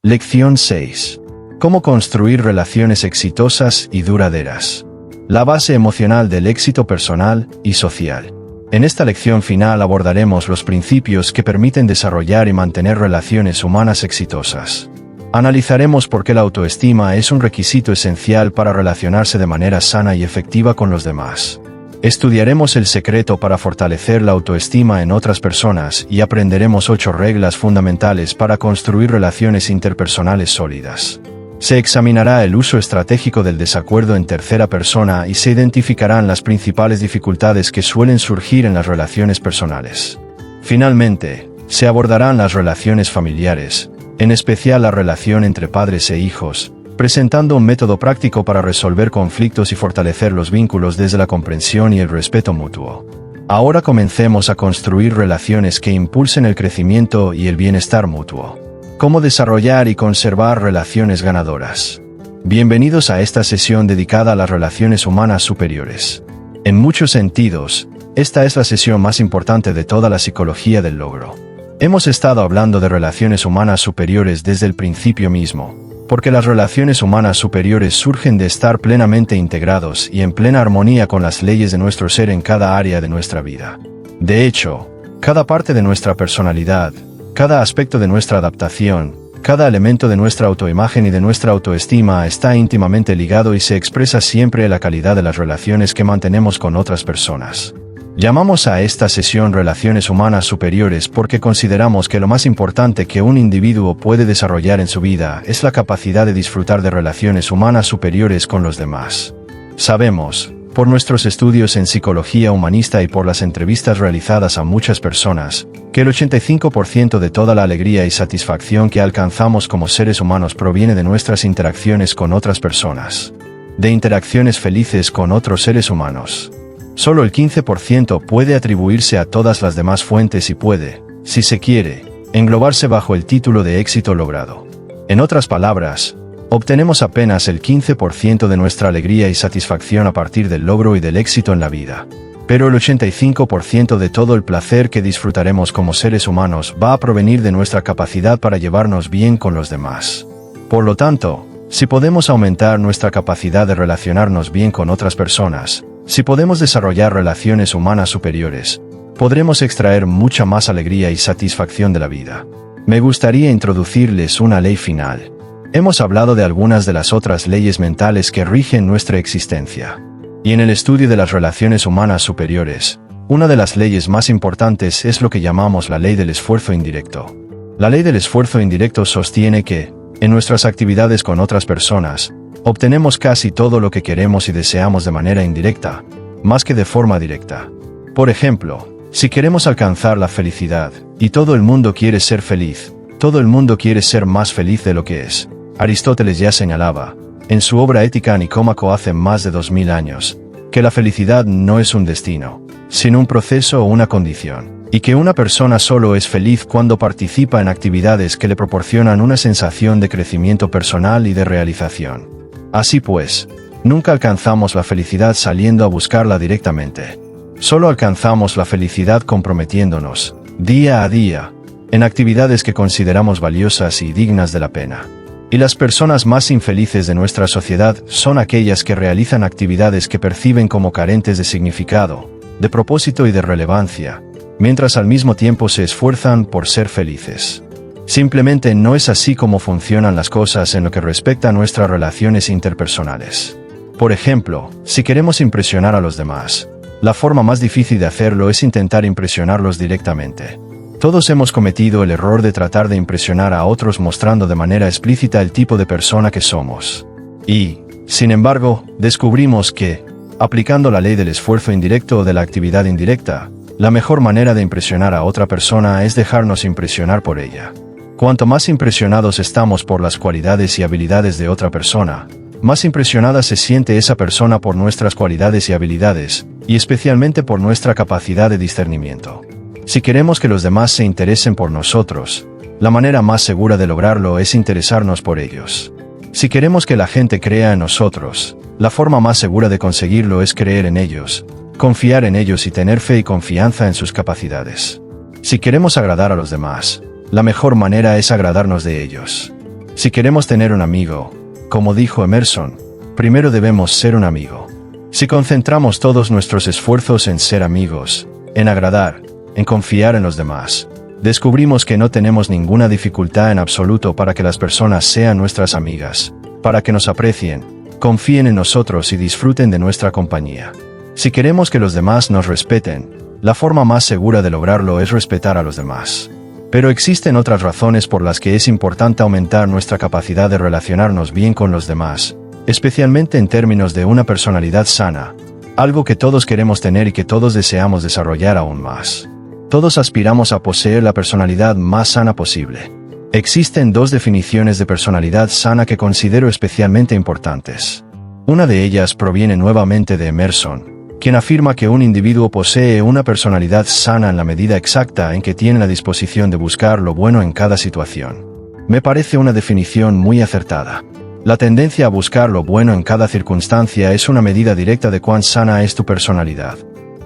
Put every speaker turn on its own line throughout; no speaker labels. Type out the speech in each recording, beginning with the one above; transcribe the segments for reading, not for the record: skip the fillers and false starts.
Lección 6. Cómo construir relaciones exitosas y duraderas. La base emocional del éxito personal y social. En esta lección final abordaremos los principios que permiten desarrollar y mantener relaciones humanas exitosas. Analizaremos por qué la autoestima es un requisito esencial para relacionarse de manera sana y efectiva con los demás. Estudiaremos el secreto para fortalecer la autoestima en otras personas y aprenderemos 8 reglas fundamentales para construir relaciones interpersonales sólidas. Se examinará el uso estratégico del desacuerdo en tercera persona y se identificarán las principales dificultades que suelen surgir en las relaciones personales. Finalmente, se abordarán las relaciones familiares, en especial la relación entre padres e hijos, presentando un método práctico para resolver conflictos y fortalecer los vínculos desde la comprensión y el respeto mutuo. Ahora comencemos a construir relaciones que impulsen el crecimiento y el bienestar mutuo. Cómo desarrollar y conservar relaciones ganadoras. Bienvenidos a esta sesión dedicada a las relaciones humanas superiores. En muchos sentidos, esta es la sesión más importante de toda la psicología del logro. Hemos estado hablando de relaciones humanas superiores desde el principio mismo, porque las relaciones humanas superiores surgen de estar plenamente integrados y en plena armonía con las leyes de nuestro ser en cada área de nuestra vida. De hecho, cada parte de nuestra personalidad, cada aspecto de nuestra adaptación, cada elemento de nuestra autoimagen y de nuestra autoestima está íntimamente ligado y se expresa siempre en la calidad de las relaciones que mantenemos con otras personas. Llamamos a esta sesión Relaciones Humanas Superiores porque consideramos que lo más importante que un individuo puede desarrollar en su vida es la capacidad de disfrutar de relaciones humanas superiores con los demás. Sabemos, por nuestros estudios en psicología humanista y por las entrevistas realizadas a muchas personas, que el 85% de toda la alegría y satisfacción que alcanzamos como seres humanos proviene de nuestras interacciones con otras personas. De interacciones felices con otros seres humanos. Solo el 15% puede atribuirse a todas las demás fuentes y puede, si se quiere, englobarse bajo el título de éxito logrado. En otras palabras, obtenemos apenas el 15% de nuestra alegría y satisfacción a partir del logro y del éxito en la vida. Pero el 85% de todo el placer que disfrutaremos como seres humanos va a provenir de nuestra capacidad para llevarnos bien con los demás. Por lo tanto, si podemos aumentar nuestra capacidad de relacionarnos bien con otras personas, si podemos desarrollar relaciones humanas superiores, podremos extraer mucha más alegría y satisfacción de la vida. Me gustaría introducirles una ley final. Hemos hablado de algunas de las otras leyes mentales que rigen nuestra existencia. Y en el estudio de las relaciones humanas superiores, una de las leyes más importantes es lo que llamamos la ley del esfuerzo indirecto. La ley del esfuerzo indirecto sostiene que, en nuestras actividades con otras personas, obtenemos casi todo lo que queremos y deseamos de manera indirecta, más que de forma directa. Por ejemplo, si queremos alcanzar la felicidad, y todo el mundo quiere ser feliz, todo el mundo quiere ser más feliz de lo que es. Aristóteles ya señalaba, en su obra Ética Nicómaco hace más de 2000 años, que la felicidad no es un destino, sino un proceso o una condición, y que una persona solo es feliz cuando participa en actividades que le proporcionan una sensación de crecimiento personal y de realización. Así pues, nunca alcanzamos la felicidad saliendo a buscarla directamente. Solo alcanzamos la felicidad comprometiéndonos, día a día, en actividades que consideramos valiosas y dignas de la pena. Y las personas más infelices de nuestra sociedad son aquellas que realizan actividades que perciben como carentes de significado, de propósito y de relevancia, mientras al mismo tiempo se esfuerzan por ser felices. Simplemente no es así como funcionan las cosas en lo que respecta a nuestras relaciones interpersonales. Por ejemplo, si queremos impresionar a los demás, la forma más difícil de hacerlo es intentar impresionarlos directamente. Todos hemos cometido el error de tratar de impresionar a otros mostrando de manera explícita el tipo de persona que somos. Y, sin embargo, descubrimos que, aplicando la ley del esfuerzo indirecto o de la actividad indirecta, la mejor manera de impresionar a otra persona es dejarnos impresionar por ella. Cuanto más impresionados estamos por las cualidades y habilidades de otra persona, más impresionada se siente esa persona por nuestras cualidades y habilidades, y especialmente por nuestra capacidad de discernimiento. Si queremos que los demás se interesen por nosotros, la manera más segura de lograrlo es interesarnos por ellos. Si queremos que la gente crea en nosotros, la forma más segura de conseguirlo es creer en ellos, confiar en ellos y tener fe y confianza en sus capacidades. Si queremos agradar a los demás, la mejor manera es agradarnos de ellos. Si queremos tener un amigo, como dijo Emerson, primero debemos ser un amigo. Si concentramos todos nuestros esfuerzos en ser amigos, en agradar, en confiar en los demás, descubrimos que no tenemos ninguna dificultad en absoluto para que las personas sean nuestras amigas, para que nos aprecien, confíen en nosotros y disfruten de nuestra compañía. Si queremos que los demás nos respeten, la forma más segura de lograrlo es respetar a los demás. Pero existen otras razones por las que es importante aumentar nuestra capacidad de relacionarnos bien con los demás, especialmente en términos de una personalidad sana, algo que todos queremos tener y que todos deseamos desarrollar aún más. Todos aspiramos a poseer la personalidad más sana posible. Existen dos definiciones de personalidad sana que considero especialmente importantes. Una de ellas proviene nuevamente de Emerson, quien afirma que un individuo posee una personalidad sana en la medida exacta en que tiene la disposición de buscar lo bueno en cada situación. Me parece una definición muy acertada. La tendencia a buscar lo bueno en cada circunstancia es una medida directa de cuán sana es tu personalidad.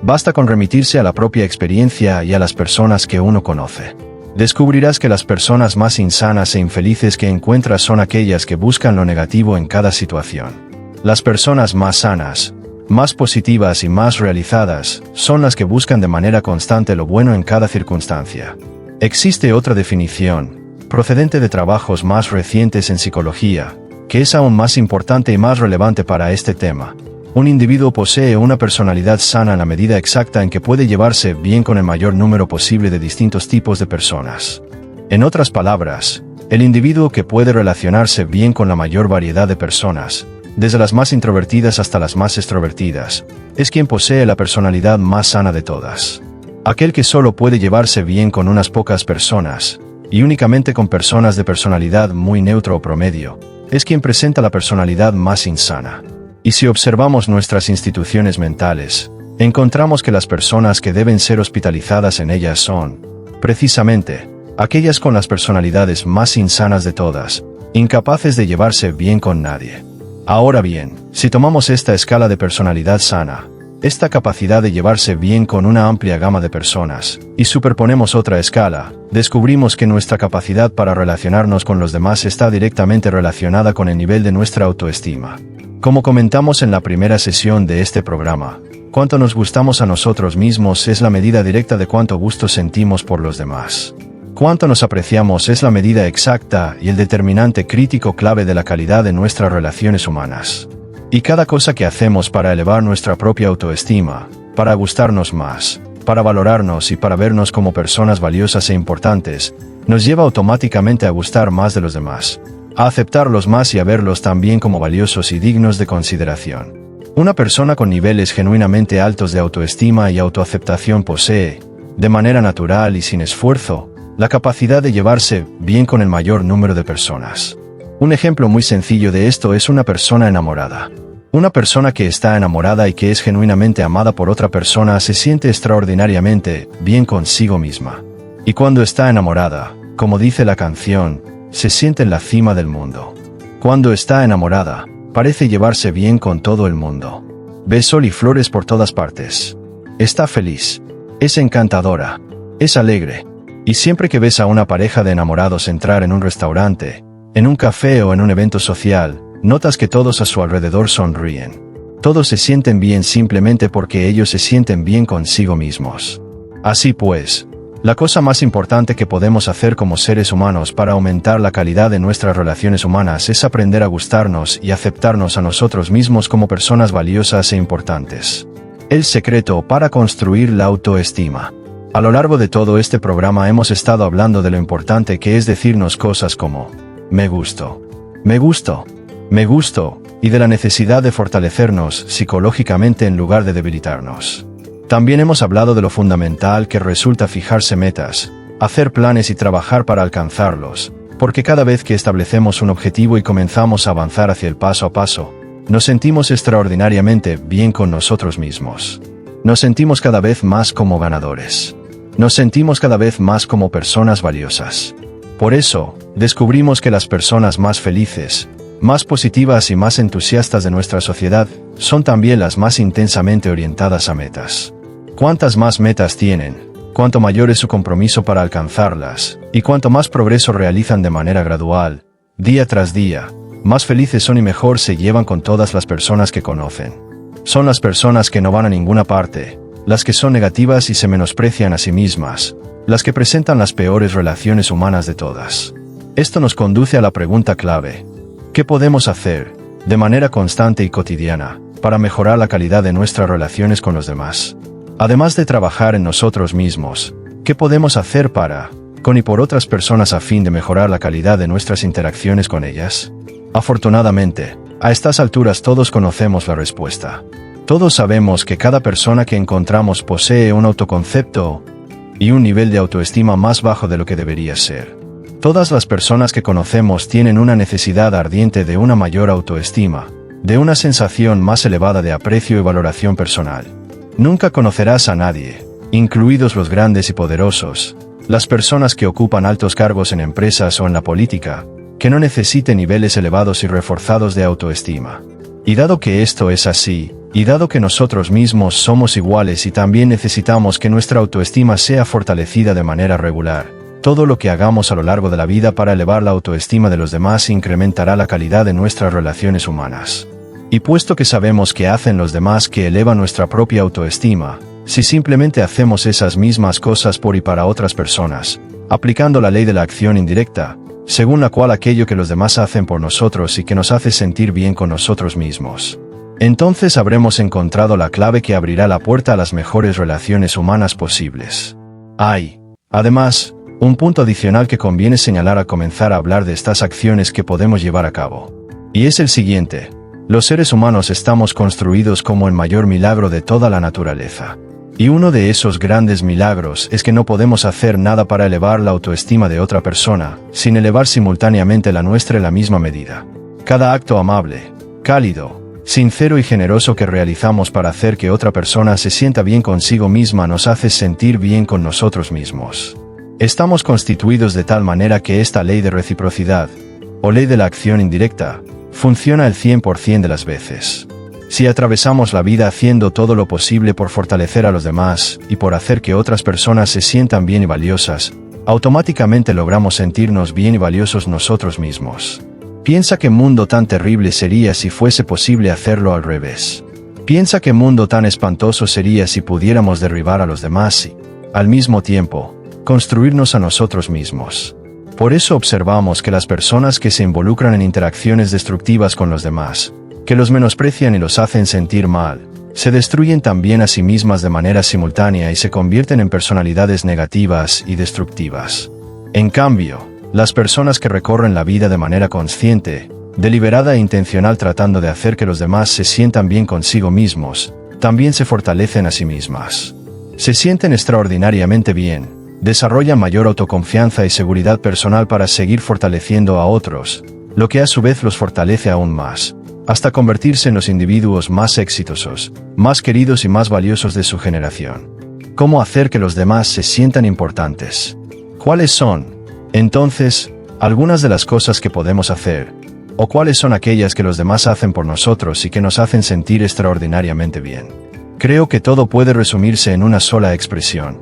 Basta con remitirse a la propia experiencia y a las personas que uno conoce. Descubrirás que las personas más insanas e infelices que encuentras son aquellas que buscan lo negativo en cada situación. Las personas más sanas, más positivas y más realizadas, son las que buscan de manera constante lo bueno en cada circunstancia. Existe otra definición, procedente de trabajos más recientes en psicología, que es aún más importante y más relevante para este tema. Un individuo posee una personalidad sana en la medida exacta en que puede llevarse bien con el mayor número posible de distintos tipos de personas. En otras palabras, el individuo que puede relacionarse bien con la mayor variedad de personas, desde las más introvertidas hasta las más extrovertidas, es quien posee la personalidad más sana de todas. Aquel que solo puede llevarse bien con unas pocas personas, y únicamente con personas de personalidad muy neutra o promedio, es quien presenta la personalidad más insana. Y si observamos nuestras instituciones mentales, encontramos que las personas que deben ser hospitalizadas en ellas son, precisamente, aquellas con las personalidades más insanas de todas, incapaces de llevarse bien con nadie. Ahora bien, si tomamos esta escala de personalidad sana, esta capacidad de llevarse bien con una amplia gama de personas, y superponemos otra escala, descubrimos que nuestra capacidad para relacionarnos con los demás está directamente relacionada con el nivel de nuestra autoestima. Como comentamos en la primera sesión de este programa, cuánto nos gustamos a nosotros mismos es la medida directa de cuánto gusto sentimos por los demás. Cuánto nos apreciamos es la medida exacta y el determinante crítico clave de la calidad de nuestras relaciones humanas. Y cada cosa que hacemos para elevar nuestra propia autoestima, para gustarnos más, para valorarnos y para vernos como personas valiosas e importantes, nos lleva automáticamente a gustar más de los demás, a aceptarlos más y a verlos también como valiosos y dignos de consideración. Una persona con niveles genuinamente altos de autoestima y autoaceptación posee, de manera natural y sin esfuerzo, la capacidad de llevarse bien con el mayor número de personas. Un ejemplo muy sencillo de esto es una persona enamorada. Una persona que está enamorada y que es genuinamente amada por otra persona se siente extraordinariamente bien consigo misma. Y cuando está enamorada, como dice la canción, se siente en la cima del mundo. Cuando está enamorada, parece llevarse bien con todo el mundo. Ve sol y flores por todas partes. Está feliz. Es encantadora. Es alegre. Y siempre que ves a una pareja de enamorados entrar en un restaurante, en un café o en un evento social, notas que todos a su alrededor sonríen. Todos se sienten bien simplemente porque ellos se sienten bien consigo mismos. Así pues, la cosa más importante que podemos hacer como seres humanos para aumentar la calidad de nuestras relaciones humanas es aprender a gustarnos y aceptarnos a nosotros mismos como personas valiosas e importantes. El secreto para construir la autoestima. A lo largo de todo este programa hemos estado hablando de lo importante que es decirnos cosas como me gusto, me gusto, me gusto, y de la necesidad de fortalecernos psicológicamente en lugar de debilitarnos. También hemos hablado de lo fundamental que resulta fijarse metas, hacer planes y trabajar para alcanzarlos, porque cada vez que establecemos un objetivo y comenzamos a avanzar hacia el paso a paso, nos sentimos extraordinariamente bien con nosotros mismos. Nos sentimos cada vez más como ganadores. Nos sentimos cada vez más como personas valiosas. Por eso, descubrimos que las personas más felices, más positivas y más entusiastas de nuestra sociedad, son también las más intensamente orientadas a metas. Cuantas más metas tienen, cuanto mayor es su compromiso para alcanzarlas, y cuanto más progreso realizan de manera gradual, día tras día, más felices son y mejor se llevan con todas las personas que conocen. Son las personas que no van a ninguna parte, las que son negativas y se menosprecian a sí mismas, las que presentan las peores relaciones humanas de todas. Esto nos conduce a la pregunta clave: ¿qué podemos hacer, de manera constante y cotidiana, para mejorar la calidad de nuestras relaciones con los demás? Además de trabajar en nosotros mismos, ¿qué podemos hacer para, con y por otras personas a fin de mejorar la calidad de nuestras interacciones con ellas? Afortunadamente, a estas alturas todos conocemos la respuesta. Todos sabemos que cada persona que encontramos posee un autoconcepto y un nivel de autoestima más bajo de lo que debería ser. Todas las personas que conocemos tienen una necesidad ardiente de una mayor autoestima, de una sensación más elevada de aprecio y valoración personal. Nunca conocerás a nadie, incluidos los grandes y poderosos, las personas que ocupan altos cargos en empresas o en la política, que no necesite niveles elevados y reforzados de autoestima. Y dado que esto es así, y dado que nosotros mismos somos iguales y también necesitamos que nuestra autoestima sea fortalecida de manera regular, todo lo que hagamos a lo largo de la vida para elevar la autoestima de los demás incrementará la calidad de nuestras relaciones humanas. Y puesto que sabemos que hacen los demás que eleva nuestra propia autoestima, si simplemente hacemos esas mismas cosas por y para otras personas, aplicando la ley de la acción indirecta, según la cual aquello que los demás hacen por nosotros y que nos hace sentir bien con nosotros mismos, entonces habremos encontrado la clave que abrirá la puerta a las mejores relaciones humanas posibles. Hay, además, un punto adicional que conviene señalar al comenzar a hablar de estas acciones que podemos llevar a cabo. Y es el siguiente: los seres humanos estamos construidos como el mayor milagro de toda la naturaleza. Y uno de esos grandes milagros es que no podemos hacer nada para elevar la autoestima de otra persona, sin elevar simultáneamente la nuestra en la misma medida. Cada acto amable, cálido, sincero y generoso que realizamos para hacer que otra persona se sienta bien consigo misma nos hace sentir bien con nosotros mismos. Estamos constituidos de tal manera que esta ley de reciprocidad, o ley de la acción indirecta, funciona el 100% de las veces. Si atravesamos la vida haciendo todo lo posible por fortalecer a los demás y por hacer que otras personas se sientan bien y valiosas, automáticamente logramos sentirnos bien y valiosos nosotros mismos. Piensa qué mundo tan terrible sería si fuese posible hacerlo al revés. Piensa qué mundo tan espantoso sería si pudiéramos derribar a los demás y, al mismo tiempo, construirnos a nosotros mismos. Por eso observamos que las personas que se involucran en interacciones destructivas con los demás, que los menosprecian y los hacen sentir mal, se destruyen también a sí mismas de manera simultánea y se convierten en personalidades negativas y destructivas. En cambio, las personas que recorren la vida de manera consciente, deliberada e intencional tratando de hacer que los demás se sientan bien consigo mismos, también se fortalecen a sí mismas. Se sienten extraordinariamente bien, desarrollan mayor autoconfianza y seguridad personal para seguir fortaleciendo a otros, lo que a su vez los fortalece aún más, hasta convertirse en los individuos más exitosos, más queridos y más valiosos de su generación. ¿Cómo hacer que los demás se sientan importantes? ¿Cuáles son, entonces, algunas de las cosas que podemos hacer? ¿O cuáles son aquellas que los demás hacen por nosotros y que nos hacen sentir extraordinariamente bien? Creo que todo puede resumirse en una sola expresión: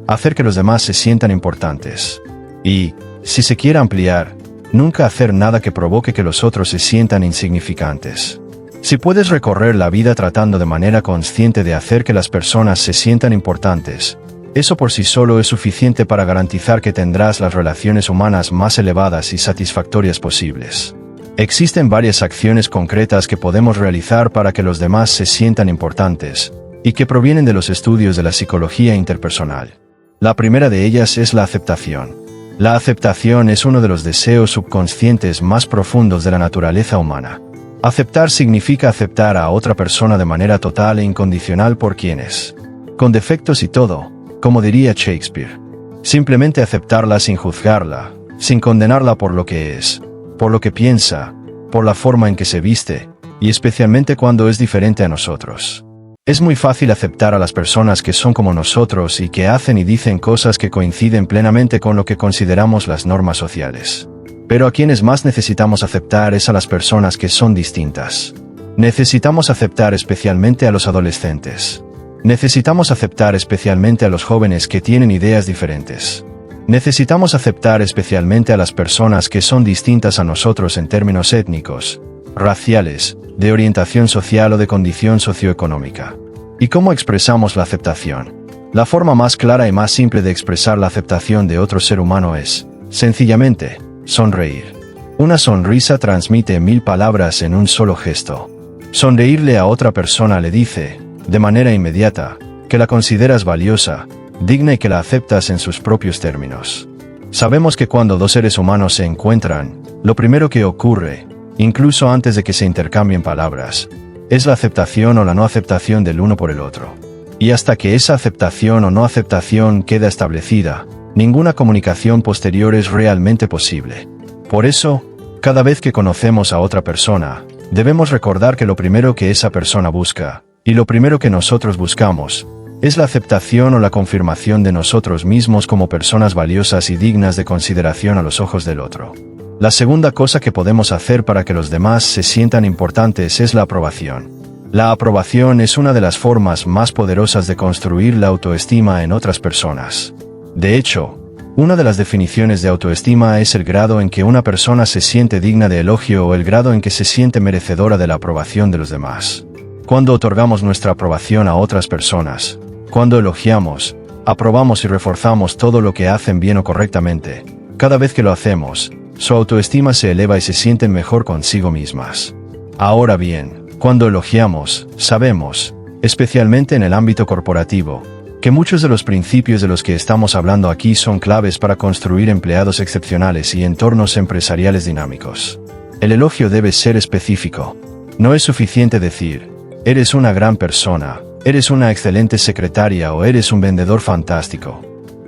hacer que los demás se sientan importantes. Y, si se quiere ampliar, nunca hacer nada que provoque que los otros se sientan insignificantes. Si puedes recorrer la vida tratando de manera consciente de hacer que las personas se sientan importantes, eso por sí solo es suficiente para garantizar que tendrás las relaciones humanas más elevadas y satisfactorias posibles. Existen varias acciones concretas que podemos realizar para que los demás se sientan importantes, y que provienen de los estudios de la psicología interpersonal. La primera de ellas es la aceptación. La aceptación es uno de los deseos subconscientes más profundos de la naturaleza humana. Aceptar significa aceptar a otra persona de manera total e incondicional por quien es, con defectos y todo, como diría Shakespeare. Simplemente aceptarla sin juzgarla, sin condenarla por lo que es, por lo que piensa, por la forma en que se viste, y especialmente cuando es diferente a nosotros. Es muy fácil aceptar a las personas que son como nosotros y que hacen y dicen cosas que coinciden plenamente con lo que consideramos las normas sociales. Pero a quienes más necesitamos aceptar es a las personas que son distintas. Necesitamos aceptar especialmente a los adolescentes. Necesitamos aceptar especialmente a los jóvenes que tienen ideas diferentes. Necesitamos aceptar especialmente a las personas que son distintas a nosotros en términos étnicos, raciales, de orientación social o de condición socioeconómica. ¿Y cómo expresamos la aceptación? La forma más clara y más simple de expresar la aceptación de otro ser humano es, sencillamente, sonreír. Una sonrisa transmite 1000 palabras en un solo gesto. Sonreírle a otra persona le dice, de manera inmediata, que la consideras valiosa, digna y que la aceptas en sus propios términos. Sabemos que cuando dos seres humanos se encuentran, lo primero que ocurre, incluso antes de que se intercambien palabras, es la aceptación o la no aceptación del uno por el otro. Y hasta que esa aceptación o no aceptación queda establecida, ninguna comunicación posterior es realmente posible. Por eso, cada vez que conocemos a otra persona, debemos recordar que lo primero que esa persona busca, y lo primero que nosotros buscamos, es la aceptación o la confirmación de nosotros mismos como personas valiosas y dignas de consideración a los ojos del otro. La segunda cosa que podemos hacer para que los demás se sientan importantes es la aprobación. La aprobación es una de las formas más poderosas de construir la autoestima en otras personas. De hecho, una de las definiciones de autoestima es el grado en que una persona se siente digna de elogio o el grado en que se siente merecedora de la aprobación de los demás. Cuando otorgamos nuestra aprobación a otras personas, cuando elogiamos, aprobamos y reforzamos todo lo que hacen bien o correctamente, cada vez que lo hacemos, su autoestima se eleva y se sienten mejor consigo mismas. Ahora bien, cuando elogiamos, sabemos, especialmente en el ámbito corporativo, que muchos de los principios de los que estamos hablando aquí son claves para construir empleados excepcionales y entornos empresariales dinámicos. El elogio debe ser específico. No es suficiente decir, eres una gran persona, eres una excelente secretaria o eres un vendedor fantástico.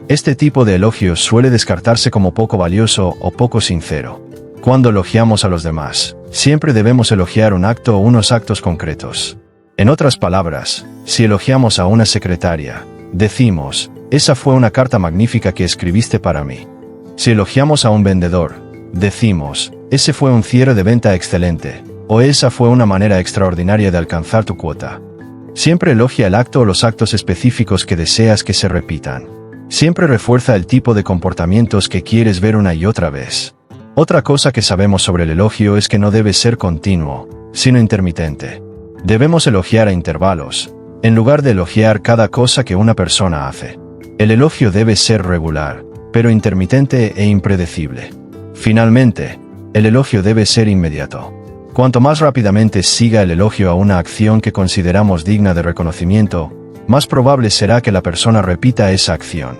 Este tipo de elogios suele descartarse como poco valioso o poco sincero. Cuando elogiamos a los demás, siempre debemos elogiar un acto o unos actos concretos. En otras palabras, si elogiamos a una secretaria, decimos, esa fue una carta magnífica que escribiste para mí. Si elogiamos a un vendedor, decimos, ese fue un cierre de venta excelente, o esa fue una manera extraordinaria de alcanzar tu cuota. Siempre elogia el acto o los actos específicos que deseas que se repitan. Siempre refuerza el tipo de comportamientos que quieres ver una y otra vez. Otra cosa que sabemos sobre el elogio es que no debe ser continuo, sino intermitente. Debemos elogiar a intervalos, en lugar de elogiar cada cosa que una persona hace. El elogio debe ser regular, pero intermitente e impredecible. Finalmente, el elogio debe ser inmediato. Cuanto más rápidamente siga el elogio a una acción que consideramos digna de reconocimiento, más probable será que la persona repita esa acción.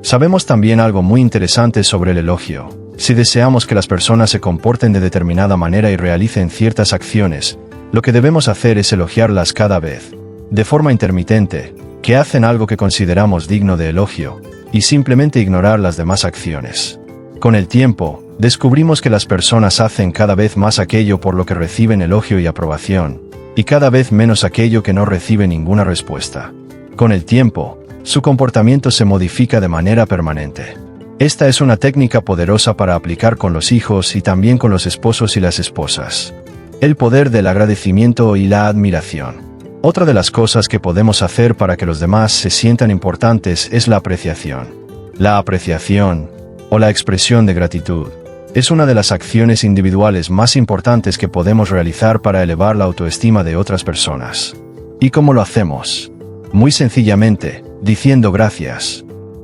Sabemos también algo muy interesante sobre el elogio. Si deseamos que las personas se comporten de determinada manera y realicen ciertas acciones, lo que debemos hacer es elogiarlas cada vez, de forma intermitente, que hacen algo que consideramos digno de elogio, y simplemente ignorar las demás acciones. Con el tiempo, descubrimos que las personas hacen cada vez más aquello por lo que reciben elogio y aprobación, y cada vez menos aquello que no recibe ninguna respuesta. Con el tiempo, su comportamiento se modifica de manera permanente. Esta es una técnica poderosa para aplicar con los hijos y también con los esposos y las esposas. El poder del agradecimiento y la admiración. Otra de las cosas que podemos hacer para que los demás se sientan importantes es la apreciación. La apreciación, o la expresión de gratitud, es una de las acciones individuales más importantes que podemos realizar para elevar la autoestima de otras personas. ¿Y cómo lo hacemos? Muy sencillamente, diciendo gracias.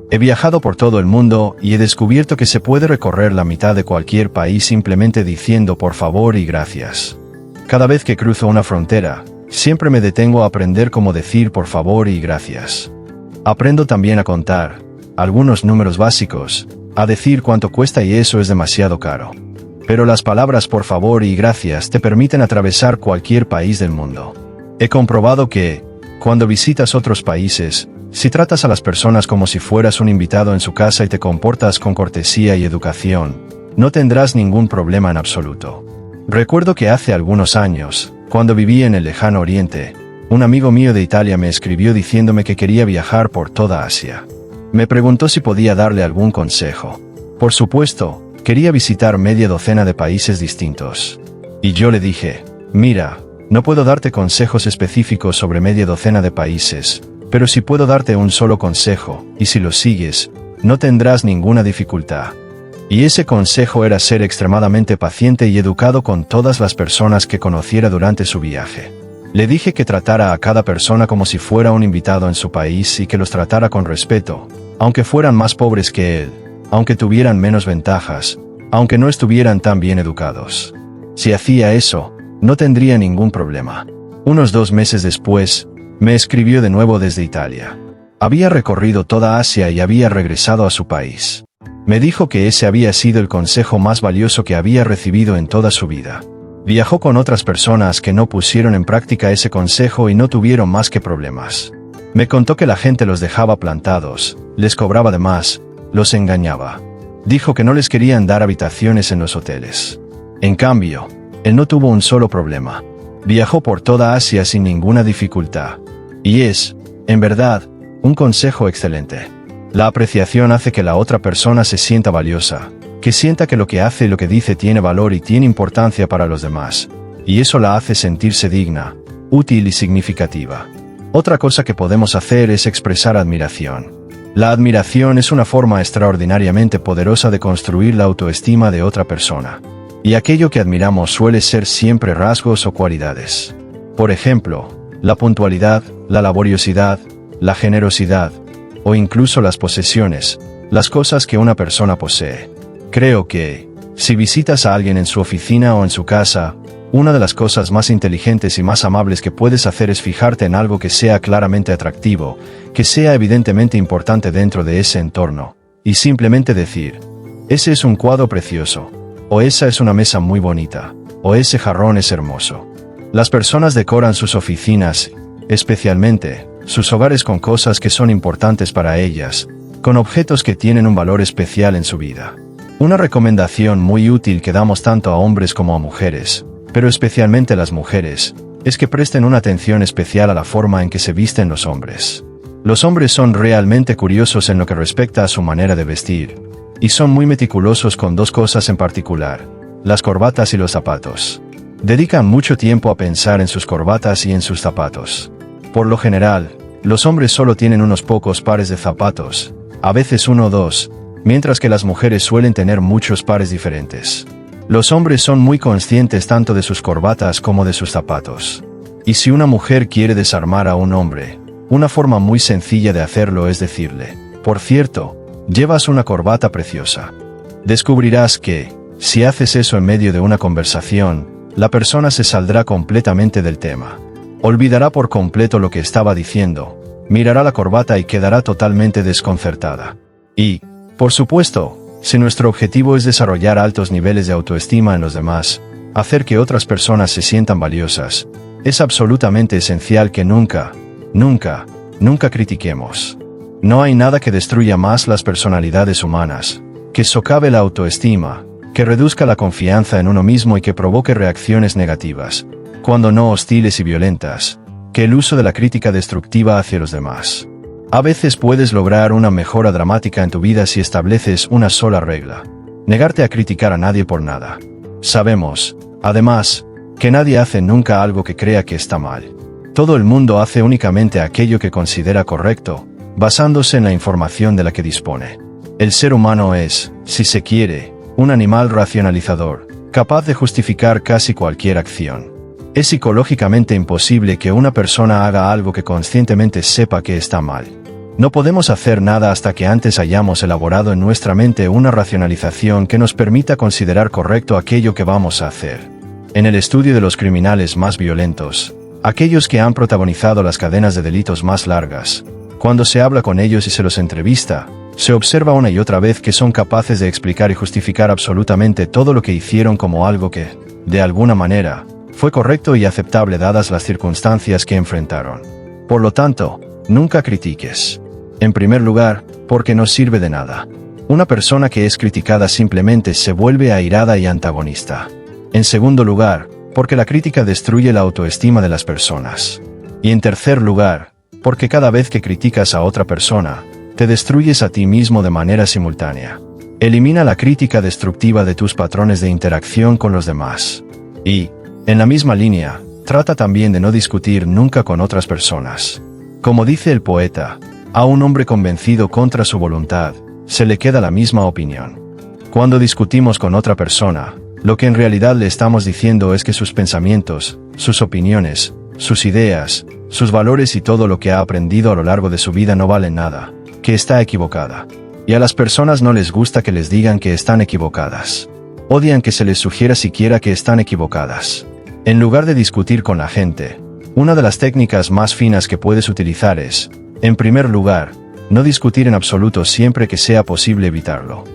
He viajado por todo el mundo y he descubierto que se puede recorrer la mitad de cualquier país simplemente diciendo por favor y gracias. Cada vez que cruzo una frontera, siempre me detengo a aprender cómo decir por favor y gracias. Aprendo también a contar, algunos números básicos, a decir cuánto cuesta y eso es demasiado caro. Pero las palabras por favor y gracias te permiten atravesar cualquier país del mundo. He comprobado que, cuando visitas otros países, si tratas a las personas como si fueras un invitado en su casa y te comportas con cortesía y educación, no tendrás ningún problema en absoluto. Recuerdo que hace algunos años, cuando vivía en el lejano oriente, un amigo mío de Italia me escribió diciéndome que quería viajar por toda Asia. Me preguntó si podía darle algún consejo. Por supuesto, quería visitar media docena de países distintos. Y yo le dije, mira, no puedo darte consejos específicos sobre media docena de países, pero sí puedo darte un solo consejo, y si lo sigues, no tendrás ninguna dificultad. Y ese consejo era ser extremadamente paciente y educado con todas las personas que conociera durante su viaje. Le dije que tratara a cada persona como si fuera un invitado en su país y que los tratara con respeto, aunque fueran más pobres que él, aunque tuvieran menos ventajas, aunque no estuvieran tan bien educados. Si hacía eso, no tendría ningún problema. Unos 2 meses después, me escribió de nuevo desde Italia. Había recorrido toda Asia y había regresado a su país. Me dijo que ese había sido el consejo más valioso que había recibido en toda su vida. Viajó con otras personas que no pusieron en práctica ese consejo y no tuvieron más que problemas. Me contó que la gente los dejaba plantados, les cobraba de más, los engañaba. Dijo que no les querían dar habitaciones en los hoteles. En cambio, él no tuvo un solo problema. Viajó por toda Asia sin ninguna dificultad. Y es, en verdad, un consejo excelente. La apreciación hace que la otra persona se sienta valiosa, que sienta que lo que hace y lo que dice tiene valor y tiene importancia para los demás, y eso la hace sentirse digna, útil y significativa. Otra cosa que podemos hacer es expresar admiración. La admiración es una forma extraordinariamente poderosa de construir la autoestima de otra persona. Y aquello que admiramos suele ser siempre rasgos o cualidades. Por ejemplo, la puntualidad, la laboriosidad, la generosidad, o incluso las posesiones, las cosas que una persona posee. Creo que, si visitas a alguien en su oficina o en su casa, una de las cosas más inteligentes y más amables que puedes hacer es fijarte en algo que sea claramente atractivo, que sea evidentemente importante dentro de ese entorno, y simplemente decir, ese es un cuadro precioso, o esa es una mesa muy bonita, o ese jarrón es hermoso. Las personas decoran sus oficinas, especialmente, sus hogares con cosas que son importantes para ellas, con objetos que tienen un valor especial en su vida. Una recomendación muy útil que damos tanto a hombres como a mujeres, pero especialmente a las mujeres, es que presten una atención especial a la forma en que se visten los hombres. Los hombres son realmente curiosos en lo que respecta a su manera de vestir, y son muy meticulosos con 2 cosas en particular, las corbatas y los zapatos. Dedican mucho tiempo a pensar en sus corbatas y en sus zapatos. Por lo general, los hombres solo tienen unos pocos pares de zapatos, a veces 1 o 2, mientras que las mujeres suelen tener muchos pares diferentes. Los hombres son muy conscientes tanto de sus corbatas como de sus zapatos. Y si una mujer quiere desarmar a un hombre, una forma muy sencilla de hacerlo es decirle, por cierto, llevas una corbata preciosa. Descubrirás que, si haces eso en medio de una conversación, la persona se saldrá completamente del tema. Olvidará por completo lo que estaba diciendo, mirará la corbata y quedará totalmente desconcertada. Y, por supuesto, si nuestro objetivo es desarrollar altos niveles de autoestima en los demás, hacer que otras personas se sientan valiosas, es absolutamente esencial que nunca critiquemos. No hay nada que destruya más las personalidades humanas, que socave la autoestima, que reduzca la confianza en uno mismo y que provoque reacciones negativas, cuando no hostiles y violentas, que el uso de la crítica destructiva hacia los demás. A veces puedes lograr una mejora dramática en tu vida si estableces una sola regla: negarte a criticar a nadie por nada. Sabemos, además, que nadie hace nunca algo que crea que está mal. Todo el mundo hace únicamente aquello que considera correcto, basándose en la información de la que dispone. El ser humano es, si se quiere, un animal racionalizador, capaz de justificar casi cualquier acción. Es psicológicamente imposible que una persona haga algo que conscientemente sepa que está mal. No podemos hacer nada hasta que antes hayamos elaborado en nuestra mente una racionalización que nos permita considerar correcto aquello que vamos a hacer. En el estudio de los criminales más violentos, aquellos que han protagonizado las cadenas de delitos más largas, cuando se habla con ellos y se los entrevista, se observa una y otra vez que son capaces de explicar y justificar absolutamente todo lo que hicieron como algo que, de alguna manera, fue correcto y aceptable dadas las circunstancias que enfrentaron. Por lo tanto, nunca critiques. En primer lugar, porque no sirve de nada. Una persona que es criticada simplemente se vuelve airada y antagonista. En segundo lugar, porque la crítica destruye la autoestima de las personas. Y en tercer lugar, porque cada vez que criticas a otra persona, te destruyes a ti mismo de manera simultánea. Elimina la crítica destructiva de tus patrones de interacción con los demás. Y, en la misma línea, trata también de no discutir nunca con otras personas. Como dice el poeta, a un hombre convencido contra su voluntad, se le queda la misma opinión. Cuando discutimos con otra persona, lo que en realidad le estamos diciendo es que sus pensamientos, sus opiniones, sus ideas, sus valores y todo lo que ha aprendido a lo largo de su vida no valen nada, que está equivocada. Y a las personas no les gusta que les digan que están equivocadas. Odian que se les sugiera siquiera que están equivocadas. En lugar de discutir con la gente, una de las técnicas más finas que puedes utilizar es, en primer lugar, no discutir en absoluto siempre que sea posible evitarlo.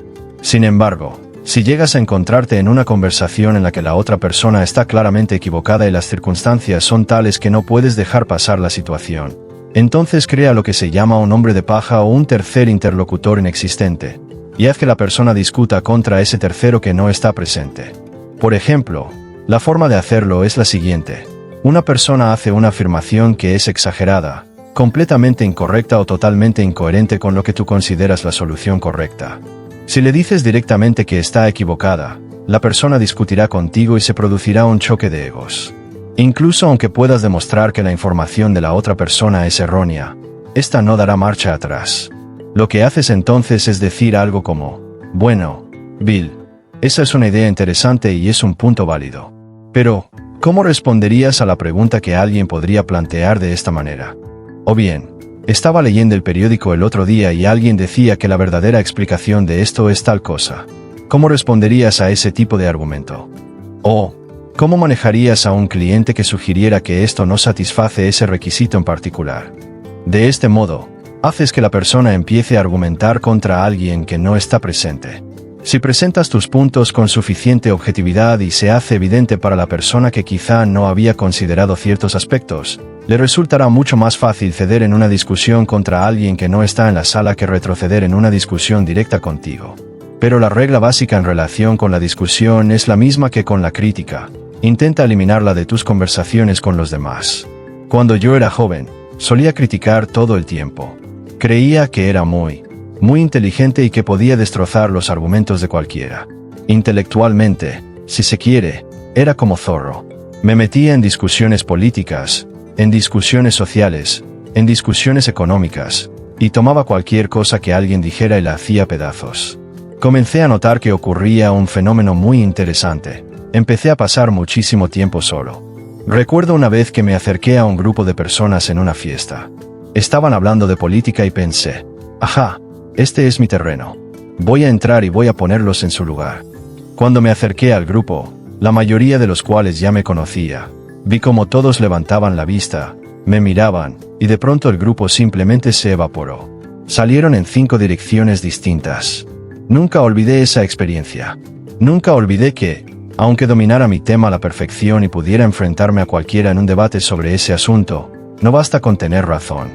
Sin embargo, si llegas a encontrarte en una conversación en la que la otra persona está claramente equivocada y las circunstancias son tales que no puedes dejar pasar la situación, entonces crea lo que se llama un hombre de paja o un tercer interlocutor inexistente, y haz que la persona discuta contra ese tercero que no está presente. Por ejemplo, la forma de hacerlo es la siguiente. Una persona hace una afirmación que es exagerada, completamente incorrecta o totalmente incoherente con lo que tú consideras la solución correcta. Si le dices directamente que está equivocada, la persona discutirá contigo y se producirá un choque de egos. Incluso aunque puedas demostrar que la información de la otra persona es errónea, esta no dará marcha atrás. Lo que haces entonces es decir algo como, bueno, Bill, esa es una idea interesante y es un punto válido. Pero, ¿cómo responderías a la pregunta que alguien podría plantear de esta manera? O bien, estaba leyendo el periódico el otro día y alguien decía que la verdadera explicación de esto es tal cosa. ¿Cómo responderías a ese tipo de argumento? O, ¿cómo manejarías a un cliente que sugiriera que esto no satisface ese requisito en particular? De este modo, haces que la persona empiece a argumentar contra alguien que no está presente. Si presentas tus puntos con suficiente objetividad y se hace evidente para la persona que quizá no había considerado ciertos aspectos, le resultará mucho más fácil ceder en una discusión contra alguien que no está en la sala que retroceder en una discusión directa contigo. Pero la regla básica en relación con la discusión es la misma que con la crítica. Intenta eliminarla de tus conversaciones con los demás. Cuando yo era joven, solía criticar todo el tiempo. Creía que era muy inteligente y que podía destrozar los argumentos de cualquiera. Intelectualmente, si se quiere, era como zorro. Me metía en discusiones políticas, en discusiones sociales, en discusiones económicas, y tomaba cualquier cosa que alguien dijera y la hacía pedazos. Comencé a notar que ocurría un fenómeno muy interesante. Empecé a pasar muchísimo tiempo solo. Recuerdo una vez que me acerqué a un grupo de personas en una fiesta. Estaban hablando de política y pensé, ajá, este es mi terreno. Voy a entrar y voy a ponerlos en su lugar. Cuando me acerqué al grupo, la mayoría de los cuales ya me conocía, vi como todos levantaban la vista, me miraban, y de pronto el grupo simplemente se evaporó. Salieron en 5 direcciones distintas. Nunca olvidé esa experiencia. Nunca olvidé que, aunque dominara mi tema a la perfección y pudiera enfrentarme a cualquiera en un debate sobre ese asunto, no basta con tener razón.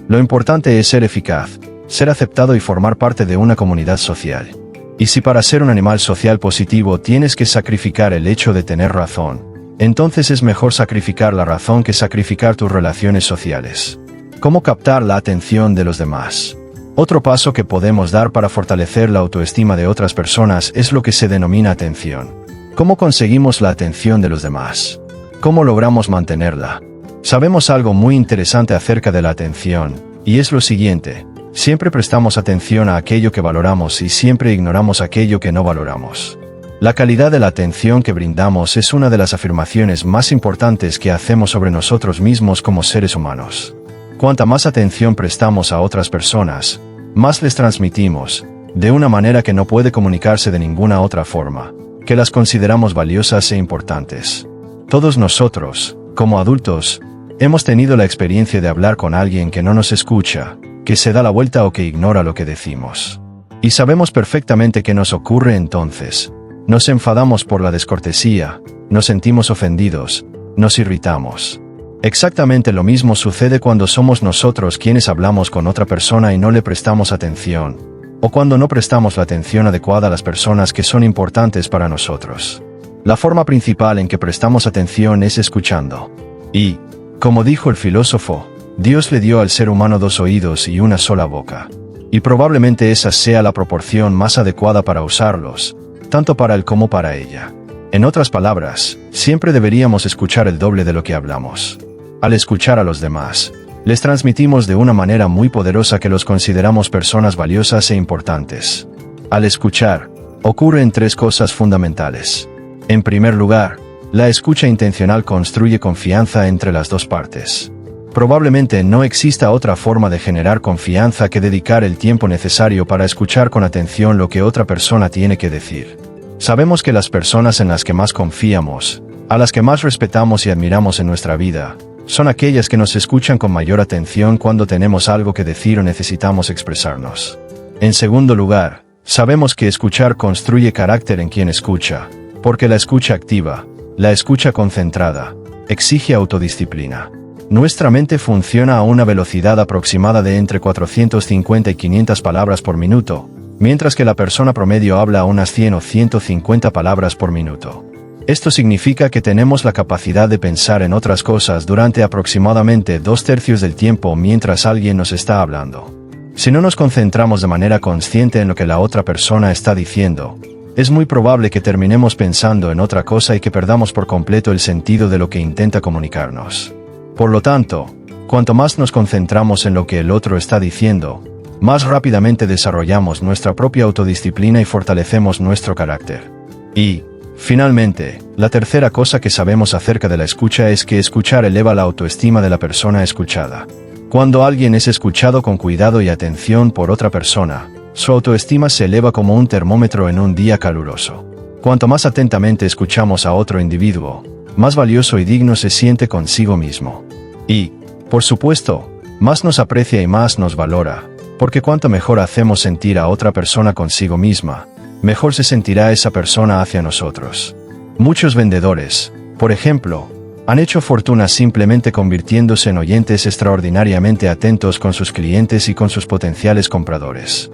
Lo importante es ser eficaz, ser aceptado y formar parte de una comunidad social. Y si para ser un animal social positivo tienes que sacrificar el hecho de tener razón, entonces es mejor sacrificar la razón que sacrificar tus relaciones sociales. ¿Cómo captar la atención de los demás? Otro paso que podemos dar para fortalecer la autoestima de otras personas es lo que se denomina atención. ¿Cómo conseguimos la atención de los demás? ¿Cómo logramos mantenerla? Sabemos algo muy interesante acerca de la atención, y es lo siguiente. Siempre prestamos atención a aquello que valoramos y siempre ignoramos aquello que no valoramos. La calidad de la atención que brindamos es una de las afirmaciones más importantes que hacemos sobre nosotros mismos como seres humanos. Cuanta más atención prestamos a otras personas, más les transmitimos, de una manera que no puede comunicarse de ninguna otra forma, que las consideramos valiosas e importantes. Todos nosotros, como adultos, hemos tenido la experiencia de hablar con alguien que no nos escucha, que se da la vuelta o que ignora lo que decimos. Y sabemos perfectamente qué nos ocurre entonces. Nos enfadamos por la descortesía, nos sentimos ofendidos, nos irritamos. Exactamente lo mismo sucede cuando somos nosotros quienes hablamos con otra persona y no le prestamos atención, o cuando no prestamos la atención adecuada a las personas que son importantes para nosotros. La forma principal en que prestamos atención es escuchando. Y, como dijo el filósofo, Dios le dio al ser humano 2 oídos y una sola boca. Y probablemente esa sea la proporción más adecuada para usarlos, tanto para él como para ella. En otras palabras, siempre deberíamos escuchar el doble de lo que hablamos. Al escuchar a los demás, les transmitimos de una manera muy poderosa que los consideramos personas valiosas e importantes. Al escuchar, ocurren tres cosas fundamentales. En primer lugar, la escucha intencional construye confianza entre las dos partes. Probablemente no exista otra forma de generar confianza que dedicar el tiempo necesario para escuchar con atención lo que otra persona tiene que decir. Sabemos que las personas en las que más confiamos, a las que más respetamos y admiramos en nuestra vida, son aquellas que nos escuchan con mayor atención cuando tenemos algo que decir o necesitamos expresarnos. En segundo lugar, sabemos que escuchar construye carácter en quien escucha, porque la escucha activa, la escucha concentrada, exige autodisciplina. Nuestra mente funciona a una velocidad aproximada de entre 450 y 500 palabras por minuto, mientras que la persona promedio habla a unas 100 o 150 palabras por minuto. Esto significa que tenemos la capacidad de pensar en otras cosas durante aproximadamente 2/3 del tiempo mientras alguien nos está hablando. Si no nos concentramos de manera consciente en lo que la otra persona está diciendo, es muy probable que terminemos pensando en otra cosa y que perdamos por completo el sentido de lo que intenta comunicarnos. Por lo tanto, cuanto más nos concentramos en lo que el otro está diciendo, más rápidamente desarrollamos nuestra propia autodisciplina y fortalecemos nuestro carácter. Y, finalmente, la tercera cosa que sabemos acerca de la escucha es que escuchar eleva la autoestima de la persona escuchada. Cuando alguien es escuchado con cuidado y atención por otra persona, su autoestima se eleva como un termómetro en un día caluroso. Cuanto más atentamente escuchamos a otro individuo, más valioso y digno se siente consigo mismo. Y, por supuesto, más nos aprecia y más nos valora, porque cuanto mejor hacemos sentir a otra persona consigo misma, mejor se sentirá esa persona hacia nosotros. Muchos vendedores, por ejemplo, han hecho fortuna simplemente convirtiéndose en oyentes extraordinariamente atentos con sus clientes y con sus potenciales compradores.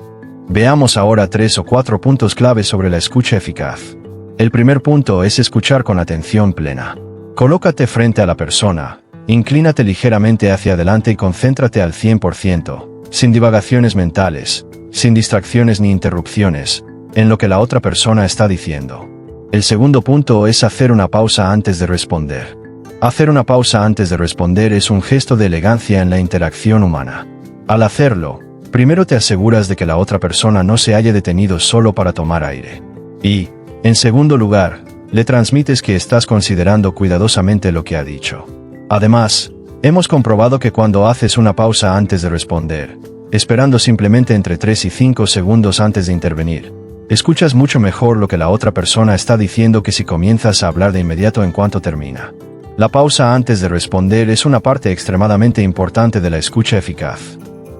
Veamos ahora 3 o 4 puntos clave sobre la escucha eficaz. El primer punto es escuchar con atención plena. Colócate frente a la persona, inclínate ligeramente hacia adelante y concéntrate al 100%, sin divagaciones mentales, sin distracciones ni interrupciones, en lo que la otra persona está diciendo. El segundo punto es hacer una pausa antes de responder. Hacer una pausa antes de responder es un gesto de elegancia en la interacción humana. Al hacerlo, primero te aseguras de que la otra persona no se haya detenido solo para tomar aire. Y, en segundo lugar, le transmites que estás considerando cuidadosamente lo que ha dicho. Además, hemos comprobado que cuando haces una pausa antes de responder, esperando simplemente entre 3 y 5 segundos antes de intervenir, escuchas mucho mejor lo que la otra persona está diciendo que si comienzas a hablar de inmediato en cuanto termina. La pausa antes de responder es una parte extremadamente importante de la escucha eficaz.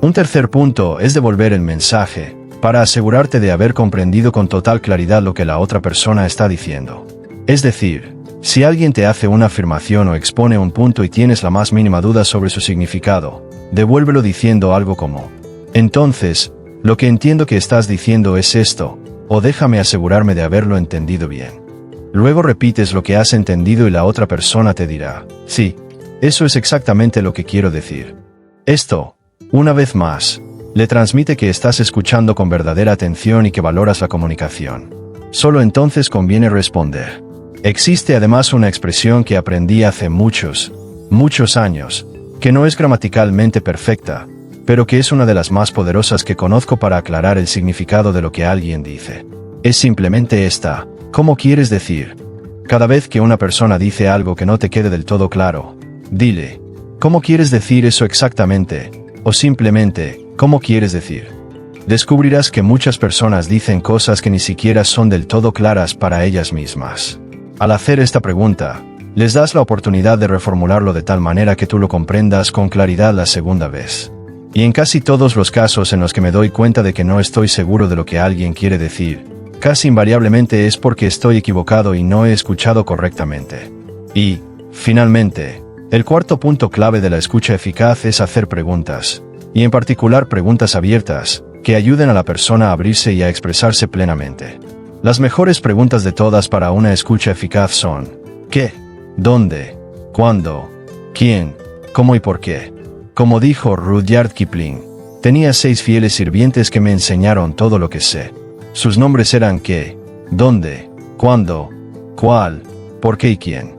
Un tercer punto es devolver el mensaje, para asegurarte de haber comprendido con total claridad lo que la otra persona está diciendo. Es decir, si alguien te hace una afirmación o expone un punto y tienes la más mínima duda sobre su significado, devuélvelo diciendo algo como: entonces, lo que entiendo que estás diciendo es esto, o déjame asegurarme de haberlo entendido bien. Luego repites lo que has entendido y la otra persona te dirá: sí, eso es exactamente lo que quiero decir. Esto, una vez más, le transmite que estás escuchando con verdadera atención y que valoras la comunicación. Solo entonces conviene responder. Existe además una expresión que aprendí hace muchos años, que no es gramaticalmente perfecta, pero que es una de las más poderosas que conozco para aclarar el significado de lo que alguien dice. Es simplemente esta: ¿cómo quieres decir? Cada vez que una persona dice algo que no te quede del todo claro, dile: ¿cómo quieres decir eso exactamente? O simplemente: ¿cómo quieres decir? Descubrirás que muchas personas dicen cosas que ni siquiera son del todo claras para ellas mismas. Al hacer esta pregunta, les das la oportunidad de reformularlo de tal manera que tú lo comprendas con claridad la segunda vez. Y en casi todos los casos en los que me doy cuenta de que no estoy seguro de lo que alguien quiere decir, casi invariablemente es porque estoy equivocado y no he escuchado correctamente. Y, finalmente, el cuarto punto clave de la escucha eficaz es hacer preguntas, y en particular preguntas abiertas, que ayuden a la persona a abrirse y a expresarse plenamente. Las mejores preguntas de todas para una escucha eficaz son: ¿qué? ¿Dónde? ¿Cuándo? ¿Quién? ¿Cómo y por qué? Como dijo Rudyard Kipling, tenía 6 fieles sirvientes que me enseñaron todo lo que sé. Sus nombres eran qué, dónde, cuándo, cuál, por qué y quién.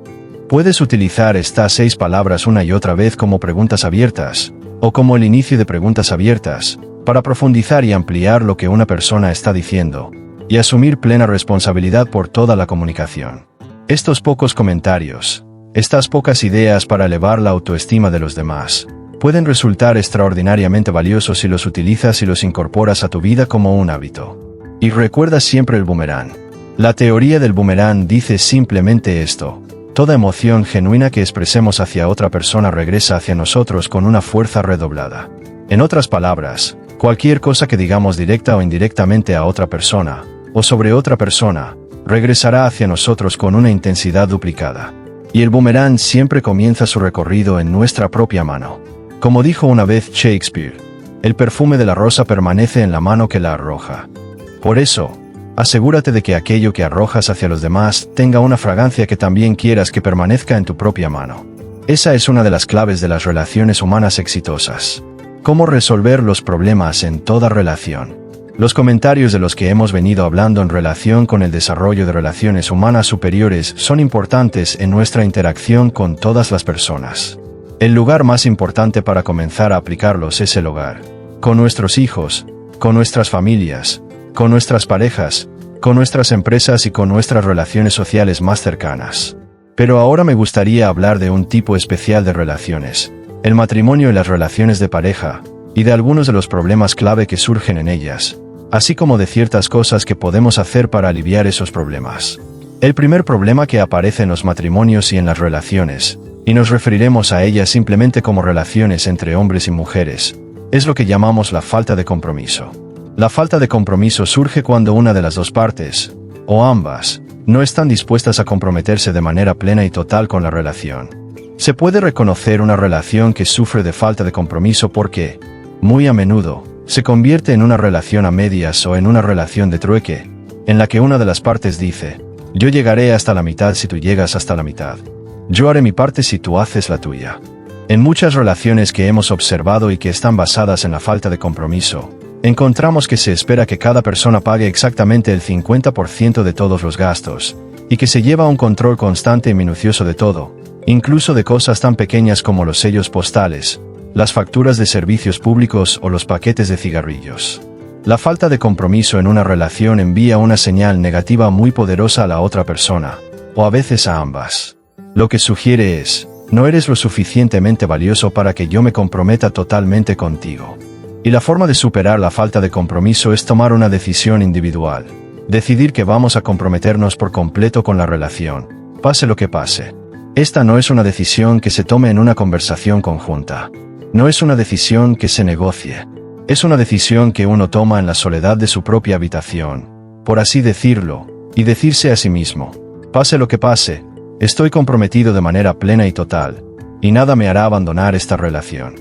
Puedes utilizar estas 6 palabras una y otra vez como preguntas abiertas, o como el inicio de preguntas abiertas, para profundizar y ampliar lo que una persona está diciendo, y asumir plena responsabilidad por toda la comunicación. Estos pocos comentarios, estas pocas ideas para elevar la autoestima de los demás, pueden resultar extraordinariamente valiosos si los utilizas y los incorporas a tu vida como un hábito. Y recuerda siempre el boomerang. La teoría del boomerang dice simplemente esto: toda emoción genuina que expresemos hacia otra persona regresa hacia nosotros con una fuerza redoblada. En otras palabras, cualquier cosa que digamos directa o indirectamente a otra persona, o sobre otra persona, regresará hacia nosotros con una intensidad duplicada. Y el boomerang siempre comienza su recorrido en nuestra propia mano. Como dijo una vez Shakespeare, el perfume de la rosa permanece en la mano que la arroja. Por eso, asegúrate de que aquello que arrojas hacia los demás tenga una fragancia que también quieras que permanezca en tu propia mano. Esa es una de las claves de las relaciones humanas exitosas. ¿Cómo resolver los problemas en toda relación? Los comentarios de los que hemos venido hablando en relación con el desarrollo de relaciones humanas superiores son importantes en nuestra interacción con todas las personas. El lugar más importante para comenzar a aplicarlos es el hogar. Con nuestros hijos, con nuestras familias, con nuestras parejas, con nuestras empresas y con nuestras relaciones sociales más cercanas. Pero ahora me gustaría hablar de un tipo especial de relaciones, el matrimonio y las relaciones de pareja, y de algunos de los problemas clave que surgen en ellas, así como de ciertas cosas que podemos hacer para aliviar esos problemas. El primer problema que aparece en los matrimonios y en las relaciones, y nos referiremos a ellas simplemente como relaciones entre hombres y mujeres, es lo que llamamos la falta de compromiso. La falta de compromiso surge cuando una de las dos partes, o ambas, no están dispuestas a comprometerse de manera plena y total con la relación. Se puede reconocer una relación que sufre de falta de compromiso porque, muy a menudo, se convierte en una relación a medias o en una relación de trueque, en la que una de las partes dice: yo llegaré hasta la mitad si tú llegas hasta la mitad. Yo haré mi parte si tú haces la tuya. En muchas relaciones que hemos observado y que están basadas en la falta de compromiso, encontramos que se espera que cada persona pague exactamente el 50% de todos los gastos, y que se lleva un control constante y minucioso de todo, incluso de cosas tan pequeñas como los sellos postales, las facturas de servicios públicos o los paquetes de cigarrillos. La falta de compromiso en una relación envía una señal negativa muy poderosa a la otra persona, o a veces a ambas. Lo que sugiere es: no eres lo suficientemente valioso para que yo me comprometa totalmente contigo. Y la forma de superar la falta de compromiso es tomar una decisión individual. Decidir que vamos a comprometernos por completo con la relación, pase lo que pase. Esta no es una decisión que se tome en una conversación conjunta. No es una decisión que se negocie. Es una decisión que uno toma en la soledad de su propia habitación, por así decirlo, y decirse a sí mismo: pase lo que pase, estoy comprometido de manera plena y total, y nada me hará abandonar esta relación.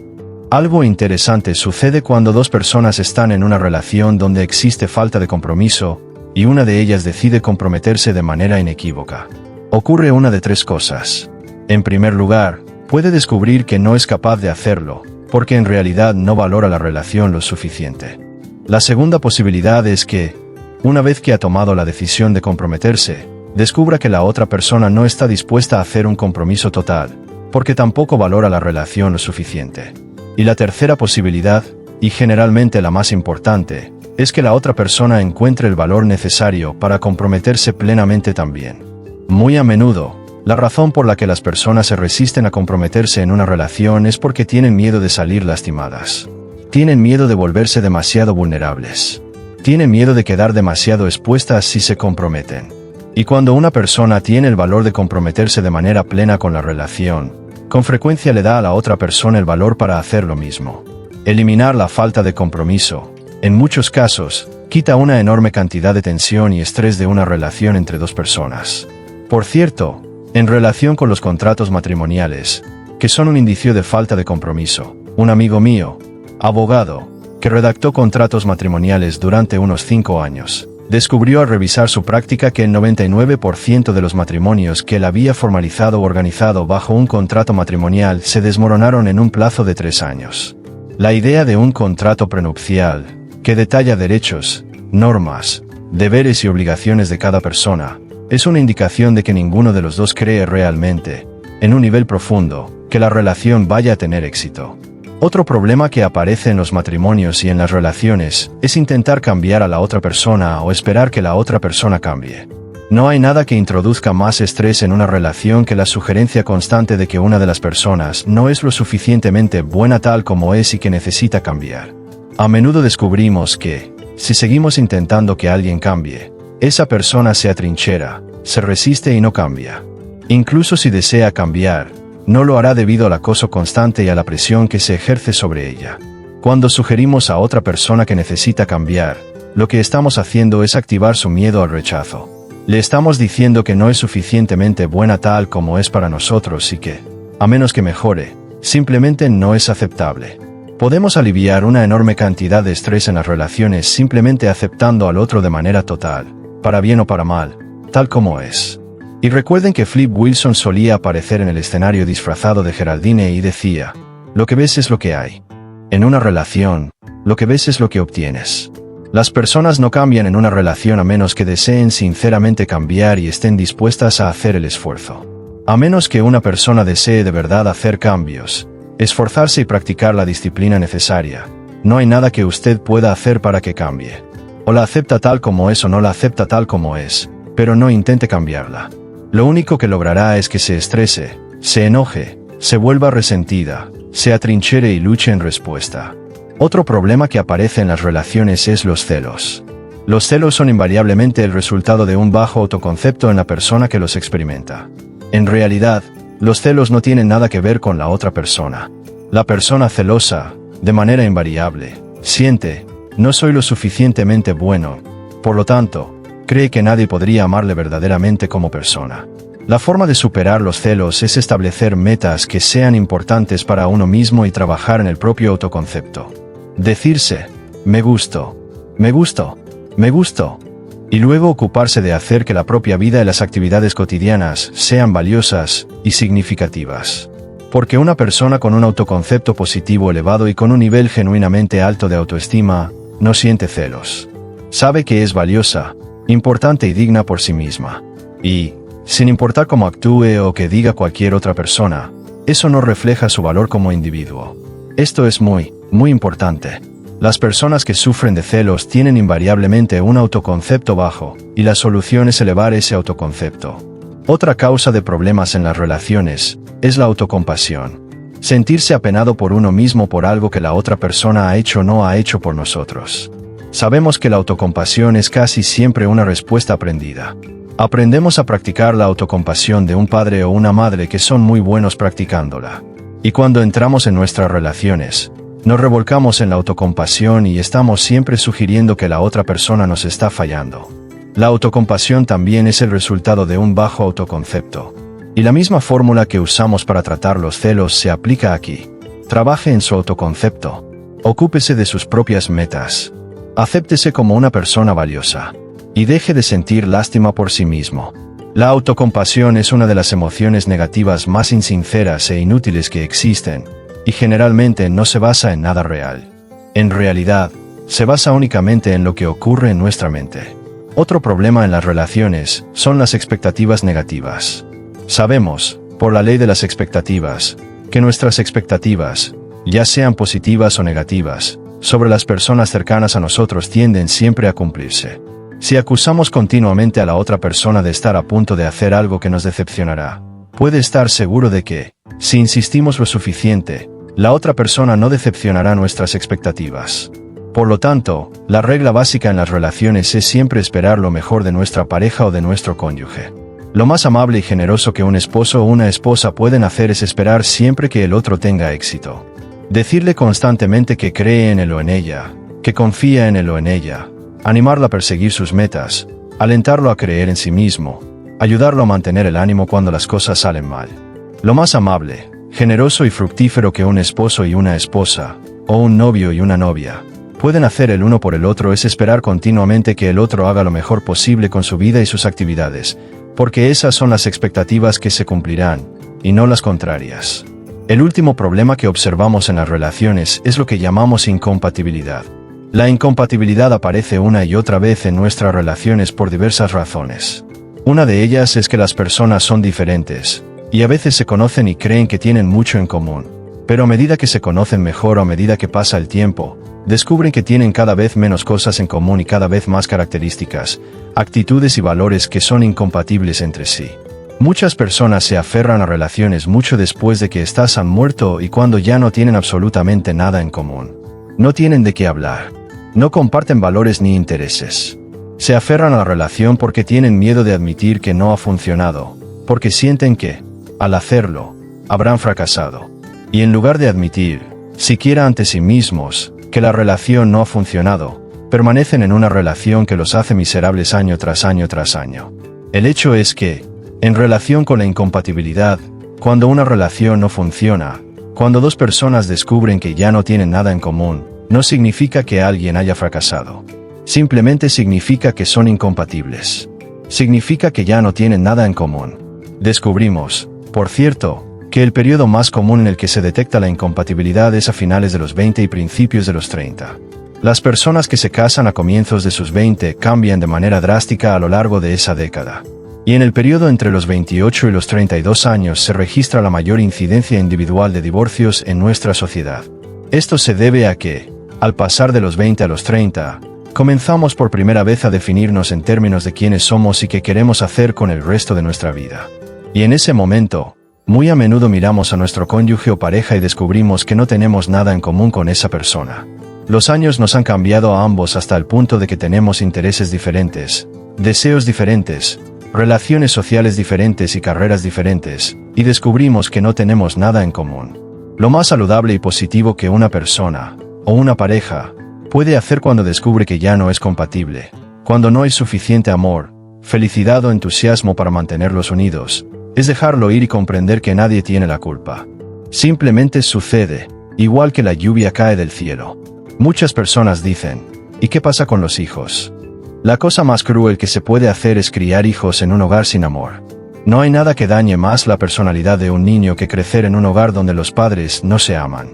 Algo interesante sucede cuando dos personas están en una relación donde existe falta de compromiso, y una de ellas decide comprometerse de manera inequívoca. Ocurre una de tres cosas. En primer lugar, puede descubrir que no es capaz de hacerlo, porque en realidad no valora la relación lo suficiente. La segunda posibilidad es que, una vez que ha tomado la decisión de comprometerse, descubra que la otra persona no está dispuesta a hacer un compromiso total, porque tampoco valora la relación lo suficiente. Y la tercera posibilidad, y generalmente la más importante, es que la otra persona encuentre el valor necesario para comprometerse plenamente también. Muy a menudo, la razón por la que las personas se resisten a comprometerse en una relación es porque tienen miedo de salir lastimadas. Tienen miedo de volverse demasiado vulnerables. Tienen miedo de quedar demasiado expuestas si se comprometen. Y cuando una persona tiene el valor de comprometerse de manera plena con la relación, con frecuencia le da a la otra persona el valor para hacer lo mismo. Eliminar la falta de compromiso, en muchos casos, quita una enorme cantidad de tensión y estrés de una relación entre dos personas. Por cierto, en relación con los contratos matrimoniales, que son un indicio de falta de compromiso, un amigo mío, abogado, que redactó contratos matrimoniales durante unos 5 años, descubrió al revisar su práctica que el 99% de los matrimonios que él había formalizado o organizado bajo un contrato matrimonial se desmoronaron en un plazo de 3 años. La idea de un contrato prenupcial, que detalla derechos, normas, deberes y obligaciones de cada persona, es una indicación de que ninguno de los dos cree realmente, en un nivel profundo, que la relación vaya a tener éxito. Otro problema que aparece en los matrimonios y en las relaciones es intentar cambiar a la otra persona o esperar que la otra persona cambie. No hay nada que introduzca más estrés en una relación que la sugerencia constante de que una de las personas no es lo suficientemente buena tal como es y que necesita cambiar. A menudo descubrimos que, si seguimos intentando que alguien cambie, esa persona se atrinchera, se resiste y no cambia. Incluso si desea cambiar, no lo hará debido al acoso constante y a la presión que se ejerce sobre ella. Cuando sugerimos a otra persona que necesita cambiar, lo que estamos haciendo es activar su miedo al rechazo. Le estamos diciendo que no es suficientemente buena tal como es para nosotros y que, a menos que mejore, simplemente no es aceptable. Podemos aliviar una enorme cantidad de estrés en las relaciones simplemente aceptando al otro de manera total, para bien o para mal, tal como es. Y recuerden que Flip Wilson solía aparecer en el escenario disfrazado de Geraldine y decía, lo que ves es lo que hay. En una relación, lo que ves es lo que obtienes. Las personas no cambian en una relación a menos que deseen sinceramente cambiar y estén dispuestas a hacer el esfuerzo. A menos que una persona desee de verdad hacer cambios, esforzarse y practicar la disciplina necesaria, no hay nada que usted pueda hacer para que cambie. O la acepta tal como es o no la acepta tal como es, pero no intente cambiarla. Lo único que logrará es que se estrese, se enoje, se vuelva resentida, se atrinchere y luche en respuesta. Otro problema que aparece en las relaciones es los celos. Los celos son invariablemente el resultado de un bajo autoconcepto en la persona que los experimenta. En realidad, los celos no tienen nada que ver con la otra persona. La persona celosa, de manera invariable, siente, no soy lo suficientemente bueno, por lo tanto, cree que nadie podría amarle verdaderamente como persona. La forma de superar los celos es establecer metas que sean importantes para uno mismo y trabajar en el propio autoconcepto. Decirse, me gusto, me gusto, me gusto, y luego ocuparse de hacer que la propia vida y las actividades cotidianas sean valiosas y significativas. Porque una persona con un autoconcepto positivo elevado y con un nivel genuinamente alto de autoestima, no siente celos. Sabe que es valiosa, importante y digna por sí misma. Y, sin importar cómo actúe o que diga cualquier otra persona, eso no refleja su valor como individuo. Esto es muy importante. Las personas que sufren de celos tienen invariablemente un autoconcepto bajo, y la solución es elevar ese autoconcepto. Otra causa de problemas en las relaciones es la autocompasión. Sentirse apenado por uno mismo por algo que la otra persona ha hecho o no ha hecho por nosotros. Sabemos que la autocompasión es casi siempre una respuesta aprendida. Aprendemos a practicar la autocompasión de un padre o una madre que son muy buenos practicándola. Y cuando entramos en nuestras relaciones, nos revolcamos en la autocompasión y estamos siempre sugiriendo que la otra persona nos está fallando. La autocompasión también es el resultado de un bajo autoconcepto. Y la misma fórmula que usamos para tratar los celos se aplica aquí. Trabaje en su autoconcepto. Ocúpese de sus propias metas. Acéptese como una persona valiosa. Y deje de sentir lástima por sí mismo. La autocompasión es una de las emociones negativas más insinceras e inútiles que existen, y generalmente no se basa en nada real. En realidad, se basa únicamente en lo que ocurre en nuestra mente. Otro problema en las relaciones son las expectativas negativas. Sabemos, por la ley de las expectativas, que nuestras expectativas, ya sean positivas o negativas, sobre las personas cercanas a nosotros tienden siempre a cumplirse. Si acusamos continuamente a la otra persona de estar a punto de hacer algo que nos decepcionará, puede estar seguro de que, si insistimos lo suficiente, la otra persona no decepcionará nuestras expectativas. Por lo tanto, la regla básica en las relaciones es siempre esperar lo mejor de nuestra pareja o de nuestro cónyuge. Lo más amable y generoso que un esposo o una esposa pueden hacer es esperar siempre que el otro tenga éxito. Decirle constantemente que cree en él o en ella, que confía en él o en ella, animarlo a perseguir sus metas, alentarlo a creer en sí mismo, ayudarlo a mantener el ánimo cuando las cosas salen mal. Lo más amable, generoso y fructífero que un esposo y una esposa, o un novio y una novia, pueden hacer el uno por el otro es esperar continuamente que el otro haga lo mejor posible con su vida y sus actividades, porque esas son las expectativas que se cumplirán, y no las contrarias. El último problema que observamos en las relaciones es lo que llamamos incompatibilidad. La incompatibilidad aparece una y otra vez en nuestras relaciones por diversas razones. Una de ellas es que las personas son diferentes, y a veces se conocen y creen que tienen mucho en común, Pero a medida que se conocen mejor o a medida que pasa el tiempo, descubren que tienen cada vez menos cosas en común y cada vez más características, actitudes y valores que son incompatibles entre sí. Muchas personas se aferran a relaciones mucho después de que éstas han muerto y cuando ya no tienen absolutamente nada en común. No tienen de qué hablar. No comparten valores ni intereses. Se aferran a la relación porque tienen miedo de admitir que no ha funcionado, porque sienten que, al hacerlo, habrán fracasado. Y en lugar de admitir, siquiera ante sí mismos, que la relación no ha funcionado, permanecen en una relación que los hace miserables año tras año tras año. El hecho es que, en relación con la incompatibilidad, cuando una relación no funciona, cuando dos personas descubren que ya no tienen nada en común, no significa que alguien haya fracasado. Simplemente significa que son incompatibles. Significa que ya no tienen nada en común. Descubrimos, por cierto, que el periodo más común en el que se detecta la incompatibilidad es a finales de los 20 y principios de los 30. Las personas que se casan a comienzos de sus 20 cambian de manera drástica a lo largo de esa década. Y en el periodo entre los 28 y los 32 años se registra la mayor incidencia individual de divorcios en nuestra sociedad. Esto se debe a que, al pasar de los 20 a los 30, comenzamos por primera vez a definirnos en términos de quiénes somos y qué queremos hacer con el resto de nuestra vida. Y en ese momento, muy a menudo miramos a nuestro cónyuge o pareja y descubrimos que no tenemos nada en común con esa persona. Los años nos han cambiado a ambos hasta el punto de que tenemos intereses diferentes, deseos diferentes, relaciones sociales diferentes y carreras diferentes, y descubrimos que no tenemos nada en común. Lo más saludable y positivo que una persona, o una pareja, puede hacer cuando descubre que ya no es compatible, cuando no hay suficiente amor, felicidad o entusiasmo para mantenerlos unidos, es dejarlo ir y comprender que nadie tiene la culpa. Simplemente sucede, igual que la lluvia cae del cielo. Muchas personas dicen, ¿y qué pasa con los hijos? La cosa más cruel que se puede hacer es criar hijos en un hogar sin amor. No hay nada que dañe más la personalidad de un niño que crecer en un hogar donde los padres no se aman.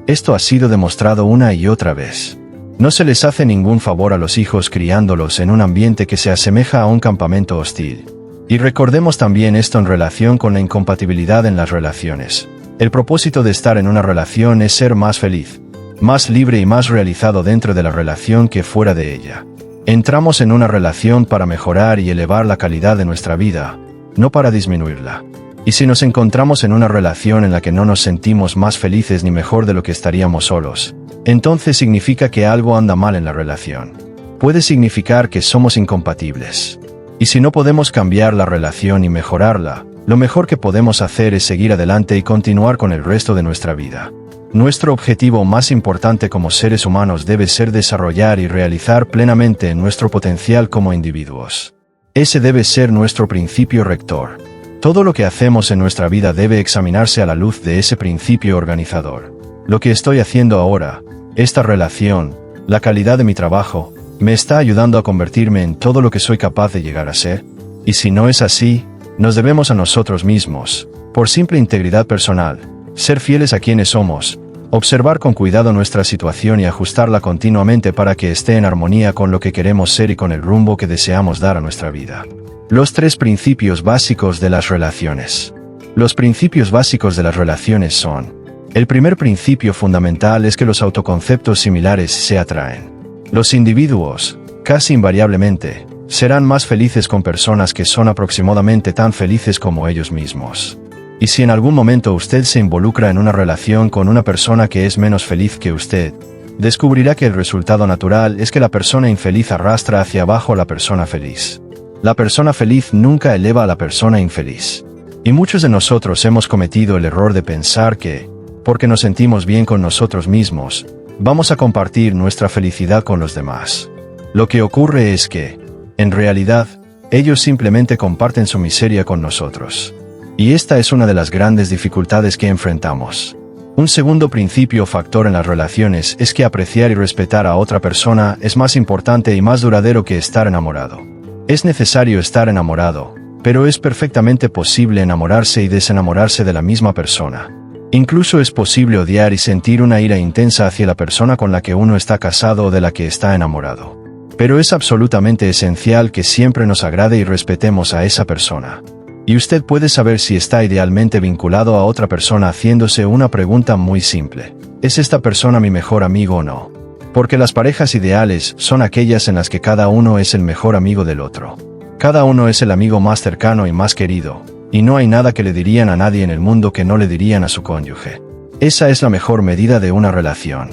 Esto ha sido demostrado una y otra vez. No se les hace ningún favor a los hijos criándolos en un ambiente que se asemeja a un campamento hostil. Y recordemos también esto en relación con la incompatibilidad en las relaciones. El propósito de estar en una relación es ser más feliz, más libre y más realizado dentro de la relación que fuera de ella. Entramos en una relación para mejorar y elevar la calidad de nuestra vida, no para disminuirla. Y si nos encontramos en una relación en la que no nos sentimos más felices ni mejor de lo que estaríamos solos, entonces significa que algo anda mal en la relación. Puede significar que somos incompatibles. Y si no podemos cambiar la relación y mejorarla, lo mejor que podemos hacer es seguir adelante y continuar con el resto de nuestra vida. Nuestro objetivo más importante como seres humanos debe ser desarrollar y realizar plenamente nuestro potencial como individuos. Ese debe ser nuestro principio rector. Todo lo que hacemos en nuestra vida debe examinarse a la luz de ese principio organizador. Lo que estoy haciendo ahora, esta relación, la calidad de mi trabajo, ¿me está ayudando a convertirme en todo lo que soy capaz de llegar a ser? Y si no es así, nos debemos a nosotros mismos, por simple integridad personal, ser fieles a quienes somos, observar con cuidado nuestra situación y ajustarla continuamente para que esté en armonía con lo que queremos ser y con el rumbo que deseamos dar a nuestra vida. Los 3 principios básicos de las relaciones. Los principios básicos de las relaciones son: el primer principio fundamental es que los autoconceptos similares se atraen. Los individuos, casi invariablemente, serán más felices con personas que son aproximadamente tan felices como ellos mismos. Y si en algún momento usted se involucra en una relación con una persona que es menos feliz que usted, descubrirá que el resultado natural es que la persona infeliz arrastra hacia abajo a la persona feliz. La persona feliz nunca eleva a la persona infeliz. Y muchos de nosotros hemos cometido el error de pensar que, porque nos sentimos bien con nosotros mismos, vamos a compartir nuestra felicidad con los demás. Lo que ocurre es que, en realidad, ellos simplemente comparten su miseria con nosotros. Y esta es una de las grandes dificultades que enfrentamos. Un segundo principio o factor en las relaciones es que apreciar y respetar a otra persona es más importante y más duradero que estar enamorado. Es necesario estar enamorado, pero es perfectamente posible enamorarse y desenamorarse de la misma persona. Incluso es posible odiar y sentir una ira intensa hacia la persona con la que uno está casado o de la que está enamorado. Pero es absolutamente esencial que siempre nos agrade y respetemos a esa persona. Y usted puede saber si está idealmente vinculado a otra persona haciéndose una pregunta muy simple. ¿Es esta persona mi mejor amigo o no? Porque las parejas ideales son aquellas en las que cada uno es el mejor amigo del otro. Cada uno es el amigo más cercano y más querido, y no hay nada que le dirían a nadie en el mundo que no le dirían a su cónyuge. Esa es la mejor medida de una relación.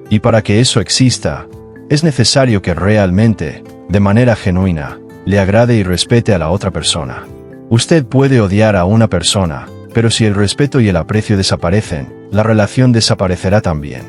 Y para que eso exista, es necesario que realmente, de manera genuina, le agrade y respete a la otra persona. Usted puede odiar a una persona, pero si el respeto y el aprecio desaparecen, la relación desaparecerá también.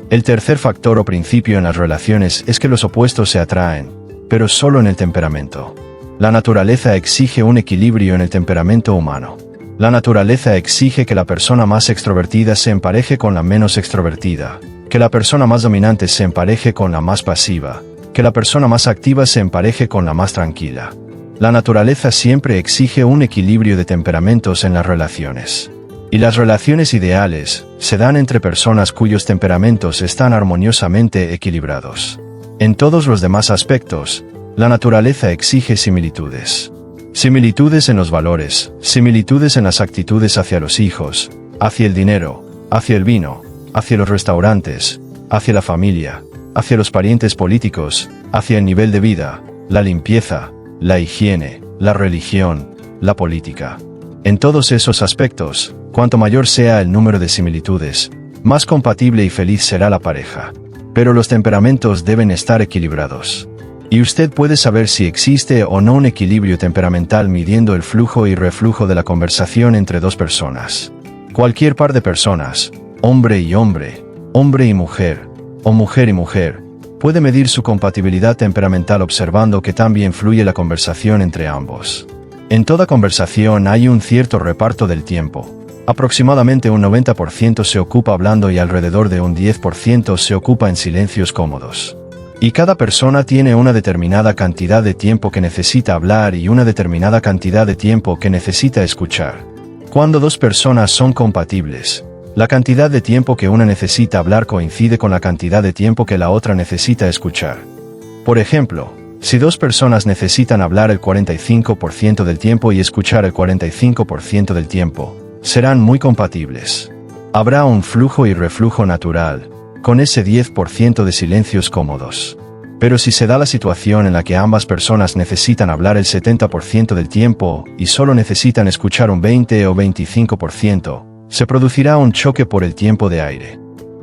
El tercer factor o principio en las relaciones es que los opuestos se atraen, pero solo en el temperamento. La naturaleza exige un equilibrio en el temperamento humano. La naturaleza exige que la persona más extrovertida se empareje con la menos extrovertida, que la persona más dominante se empareje con la más pasiva, que la persona más activa se empareje con la más tranquila. La naturaleza siempre exige un equilibrio de temperamentos en las relaciones. Y las relaciones ideales se dan entre personas cuyos temperamentos están armoniosamente equilibrados. En todos los demás aspectos, la naturaleza exige similitudes. Similitudes en los valores, similitudes en las actitudes hacia los hijos, hacia el dinero, hacia el vino, hacia los restaurantes, hacia la familia, hacia los parientes políticos, hacia el nivel de vida, la limpieza, la higiene, la religión, la política. En todos esos aspectos, cuanto mayor sea el número de similitudes, más compatible y feliz será la pareja. Pero los temperamentos deben estar equilibrados. Y usted puede saber si existe o no un equilibrio temperamental midiendo el flujo y reflujo de la conversación entre dos personas. Cualquier par de personas, hombre y hombre, hombre y mujer, o mujer y mujer, puede medir su compatibilidad temperamental observando que también fluye la conversación entre ambos. En toda conversación hay un cierto reparto del tiempo. Aproximadamente un 90% se ocupa hablando y alrededor de un 10% se ocupa en silencios cómodos. Y cada persona tiene una determinada cantidad de tiempo que necesita hablar y una determinada cantidad de tiempo que necesita escuchar. Cuando dos personas son compatibles, la cantidad de tiempo que una necesita hablar coincide con la cantidad de tiempo que la otra necesita escuchar. Por ejemplo, si dos personas necesitan hablar el 45% del tiempo y escuchar el 45% del tiempo, serán muy compatibles. Habrá un flujo y reflujo natural, con ese 10% de silencios cómodos. Pero si se da la situación en la que ambas personas necesitan hablar el 70% del tiempo y solo necesitan escuchar un 20 o 25%, se producirá un choque por el tiempo de aire.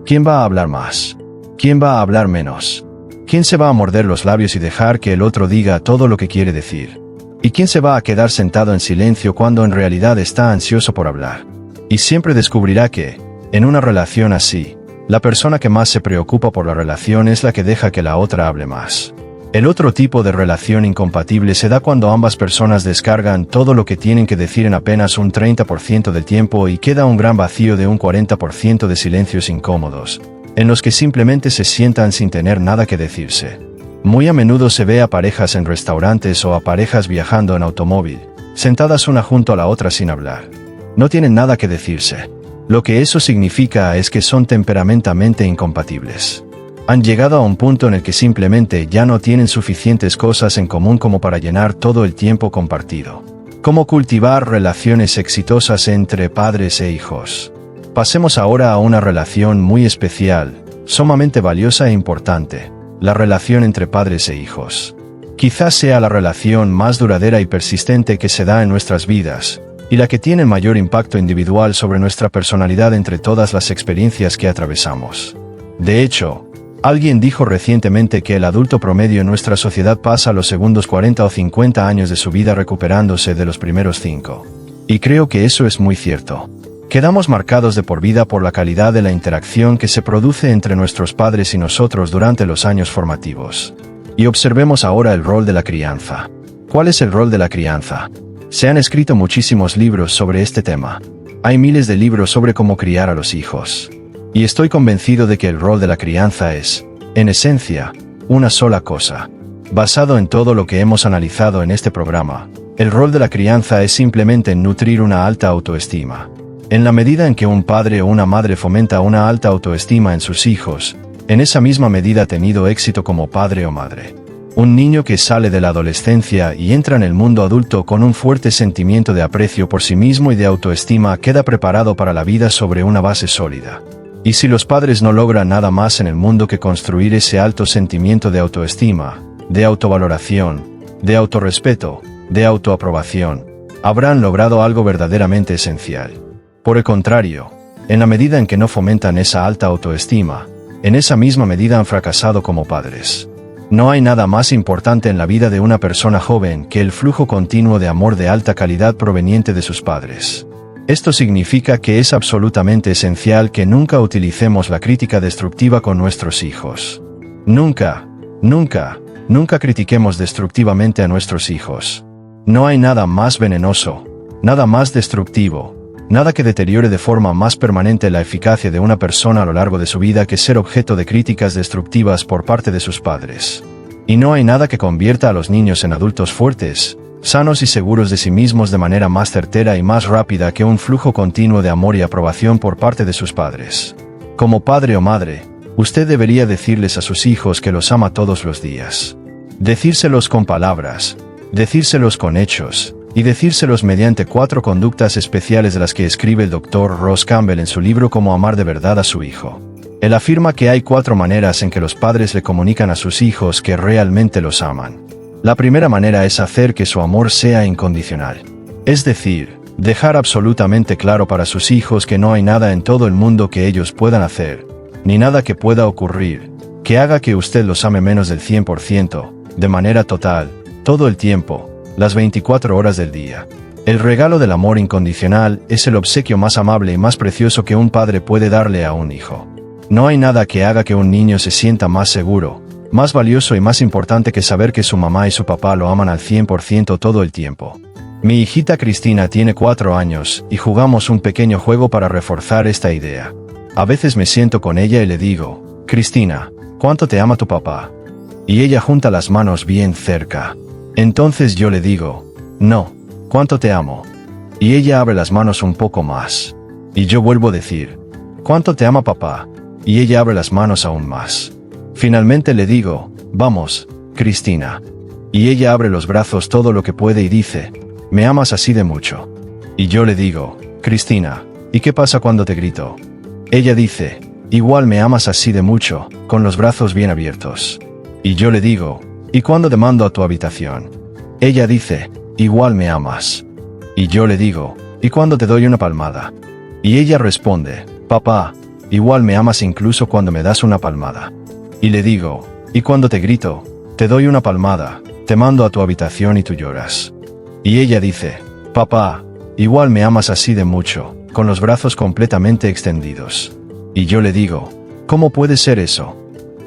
¿Quién va a hablar más? ¿Quién va a hablar menos? ¿Quién se va a morder los labios y dejar que el otro diga todo lo que quiere decir? ¿Y quién se va a quedar sentado en silencio cuando en realidad está ansioso por hablar? Y siempre descubrirá que, en una relación así, la persona que más se preocupa por la relación es la que deja que la otra hable más. El otro tipo de relación incompatible se da cuando ambas personas descargan todo lo que tienen que decir en apenas un 30% del tiempo y queda un gran vacío de un 40% de silencios incómodos, en los que simplemente se sientan sin tener nada que decirse. Muy a menudo se ve a parejas en restaurantes o a parejas viajando en automóvil, sentadas una junto a la otra sin hablar. No tienen nada que decirse. Lo que eso significa es que son temperamentalmente incompatibles. Han llegado a un punto en el que simplemente ya no tienen suficientes cosas en común como para llenar todo el tiempo compartido. ¿Cómo cultivar relaciones exitosas entre padres e hijos? Pasemos ahora a una relación muy especial, sumamente valiosa e importante, la relación entre padres e hijos. Quizás sea la relación más duradera y persistente que se da en nuestras vidas, y la que tiene el mayor impacto individual sobre nuestra personalidad entre todas las experiencias que atravesamos. De hecho, alguien dijo recientemente que el adulto promedio en nuestra sociedad pasa los segundos 40 o 50 años de su vida recuperándose de los primeros 5. Y creo que eso es muy cierto. Quedamos marcados de por vida por la calidad de la interacción que se produce entre nuestros padres y nosotros durante los años formativos. Y observemos ahora el rol de la crianza. ¿Cuál es el rol de la crianza? Se han escrito muchísimos libros sobre este tema. Hay miles de libros sobre cómo criar a los hijos. Y estoy convencido de que el rol de la crianza es, en esencia, una sola cosa. Basado en todo lo que hemos analizado en este programa, el rol de la crianza es simplemente nutrir una alta autoestima. En la medida en que un padre o una madre fomenta una alta autoestima en sus hijos, en esa misma medida ha tenido éxito como padre o madre. Un niño que sale de la adolescencia y entra en el mundo adulto con un fuerte sentimiento de aprecio por sí mismo y de autoestima queda preparado para la vida sobre una base sólida. Y si los padres no logran nada más en el mundo que construir ese alto sentimiento de autoestima, de autovaloración, de autorrespeto, de autoaprobación, habrán logrado algo verdaderamente esencial. Por el contrario, en la medida en que no fomentan esa alta autoestima, en esa misma medida han fracasado como padres. No hay nada más importante en la vida de una persona joven que el flujo continuo de amor de alta calidad proveniente de sus padres. Esto significa que es absolutamente esencial que nunca utilicemos la crítica destructiva con nuestros hijos. Nunca critiquemos destructivamente a nuestros hijos. No hay nada más venenoso, nada más destructivo, nada que deteriore de forma más permanente la eficacia de una persona a lo largo de su vida que ser objeto de críticas destructivas por parte de sus padres. Y no hay nada que convierta a los niños en adultos fuertes, sanos y seguros de sí mismos de manera más certera y más rápida que un flujo continuo de amor y aprobación por parte de sus padres. Como padre o madre, usted debería decirles a sus hijos que los ama todos los días. Decírselos con palabras, decírselos con hechos, y decírselos mediante 4 conductas especiales de las que escribe el Dr. Ross Campbell en su libro Cómo amar de verdad a su hijo. Él afirma que hay 4 maneras en que los padres le comunican a sus hijos que realmente los aman. La primera manera es hacer que su amor sea incondicional. Es decir, dejar absolutamente claro para sus hijos que no hay nada en todo el mundo que ellos puedan hacer, ni nada que pueda ocurrir, que haga que usted los ame menos del 100%, de manera total, todo el tiempo, las 24 horas del día. El regalo del amor incondicional es el obsequio más amable y más precioso que un padre puede darle a un hijo. No hay nada que haga que un niño se sienta más seguro, más valioso y más importante que saber que su mamá y su papá lo aman al 100% todo el tiempo. Mi hijita Cristina tiene 4 años y jugamos un pequeño juego para reforzar esta idea. A veces me siento con ella y le digo, Cristina, ¿cuánto te ama tu papá? Y ella junta las manos bien cerca. Entonces yo le digo, no, ¿cuánto te amo? Y ella abre las manos un poco más. Y yo vuelvo a decir, ¿cuánto te ama papá? Y ella abre las manos aún más. Finalmente le digo, vamos, Cristina. Y ella abre los brazos todo lo que puede y dice, ¿me amas así de mucho? Y yo le digo, Cristina, ¿y qué pasa cuando te grito? Ella dice, igual me amas así de mucho, con los brazos bien abiertos. Y yo le digo, ¿y cuándo te mando a tu habitación? Ella dice, igual me amas. Y yo le digo, ¿y cuándo te doy una palmada? Y ella responde, papá, igual me amas incluso cuando me das una palmada. Y le digo, ¿y cuando te grito? Te doy una palmada, te mando a tu habitación y tú lloras. Y ella dice, papá, igual me amas así de mucho, con los brazos completamente extendidos. Y yo le digo, ¿cómo puede ser eso?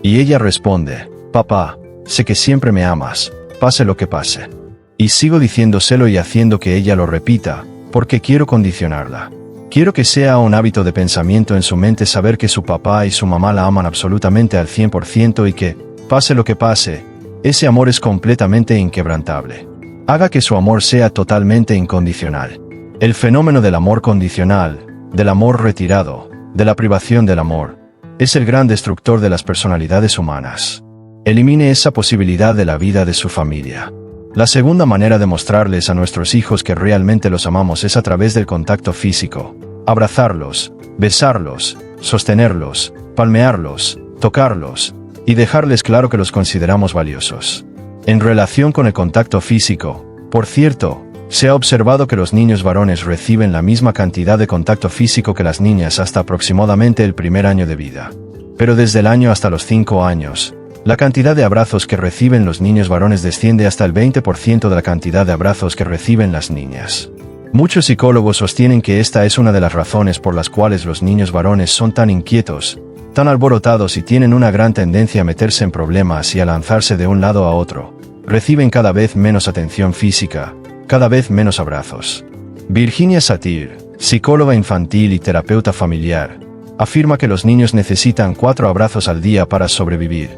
Y ella responde, papá, sé que siempre me amas, pase lo que pase. Y sigo diciéndoselo y haciendo que ella lo repita, porque quiero condicionarla. Quiero que sea un hábito de pensamiento en su mente saber que su papá y su mamá la aman absolutamente al 100% y que, pase lo que pase, ese amor es completamente inquebrantable. Haga que su amor sea totalmente incondicional. El fenómeno del amor condicional, del amor retirado, de la privación del amor, es el gran destructor de las personalidades humanas. Elimine esa posibilidad de la vida de su familia. La segunda manera de mostrarles a nuestros hijos que realmente los amamos es a través del contacto físico. Abrazarlos, besarlos, sostenerlos, palmearlos, tocarlos, y dejarles claro que los consideramos valiosos. En relación con el contacto físico, por cierto, se ha observado que los niños varones reciben la misma cantidad de contacto físico que las niñas hasta aproximadamente el primer año de vida. Pero desde el año hasta los 5 años, la cantidad de abrazos que reciben los niños varones desciende hasta el 20% de la cantidad de abrazos que reciben las niñas. Muchos psicólogos sostienen que esta es una de las razones por las cuales los niños varones son tan inquietos, tan alborotados y tienen una gran tendencia a meterse en problemas y a lanzarse de un lado a otro. Reciben cada vez menos atención física, cada vez menos abrazos. Virginia Satir, psicóloga infantil y terapeuta familiar, afirma que los niños necesitan 4 abrazos al día para sobrevivir,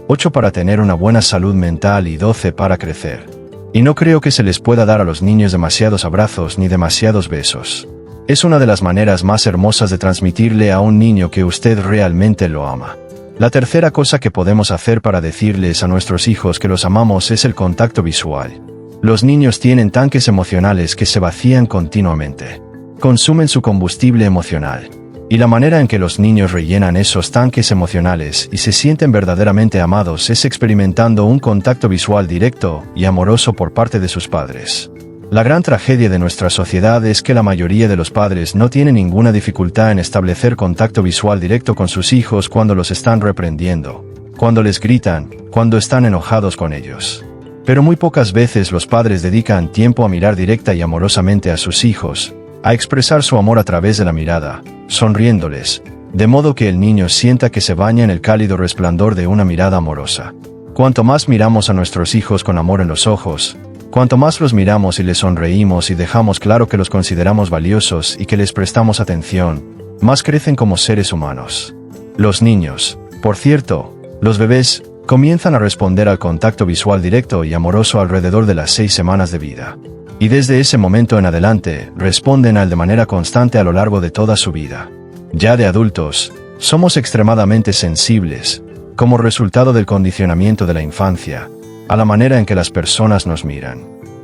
8 para tener una buena salud mental y 12 para crecer. Y no creo que se les pueda dar a los niños demasiados abrazos ni demasiados besos. Es una de las maneras más hermosas de transmitirle a un niño que usted realmente lo ama. La tercera cosa que podemos hacer para decirles a nuestros hijos que los amamos es el contacto visual. Los niños tienen tanques emocionales que se vacían continuamente. Consumen su combustible emocional. Y la manera en que los niños rellenan esos tanques emocionales y se sienten verdaderamente amados es experimentando un contacto visual directo y amoroso por parte de sus padres. La gran tragedia de nuestra sociedad es que la mayoría de los padres no tienen ninguna dificultad en establecer contacto visual directo con sus hijos cuando los están reprendiendo, cuando les gritan, cuando están enojados con ellos. Pero muy pocas veces los padres dedican tiempo a mirar directa y amorosamente a sus hijos, a expresar su amor a través de la mirada, sonriéndoles, de modo que el niño sienta que se baña en el cálido resplandor de una mirada amorosa. Cuanto más miramos a nuestros hijos con amor en los ojos, cuanto más los miramos y les sonreímos y dejamos claro que los consideramos valiosos y que les prestamos atención, más crecen como seres humanos. Los niños, por cierto, los bebés, comienzan a responder al contacto visual directo y amoroso alrededor de las 6 semanas de vida. Y desde ese momento en adelante, responden a él de manera constante a lo largo de toda su vida. Ya de adultos, somos extremadamente sensibles, como resultado del condicionamiento de la infancia, a la manera en que las personas nos miran.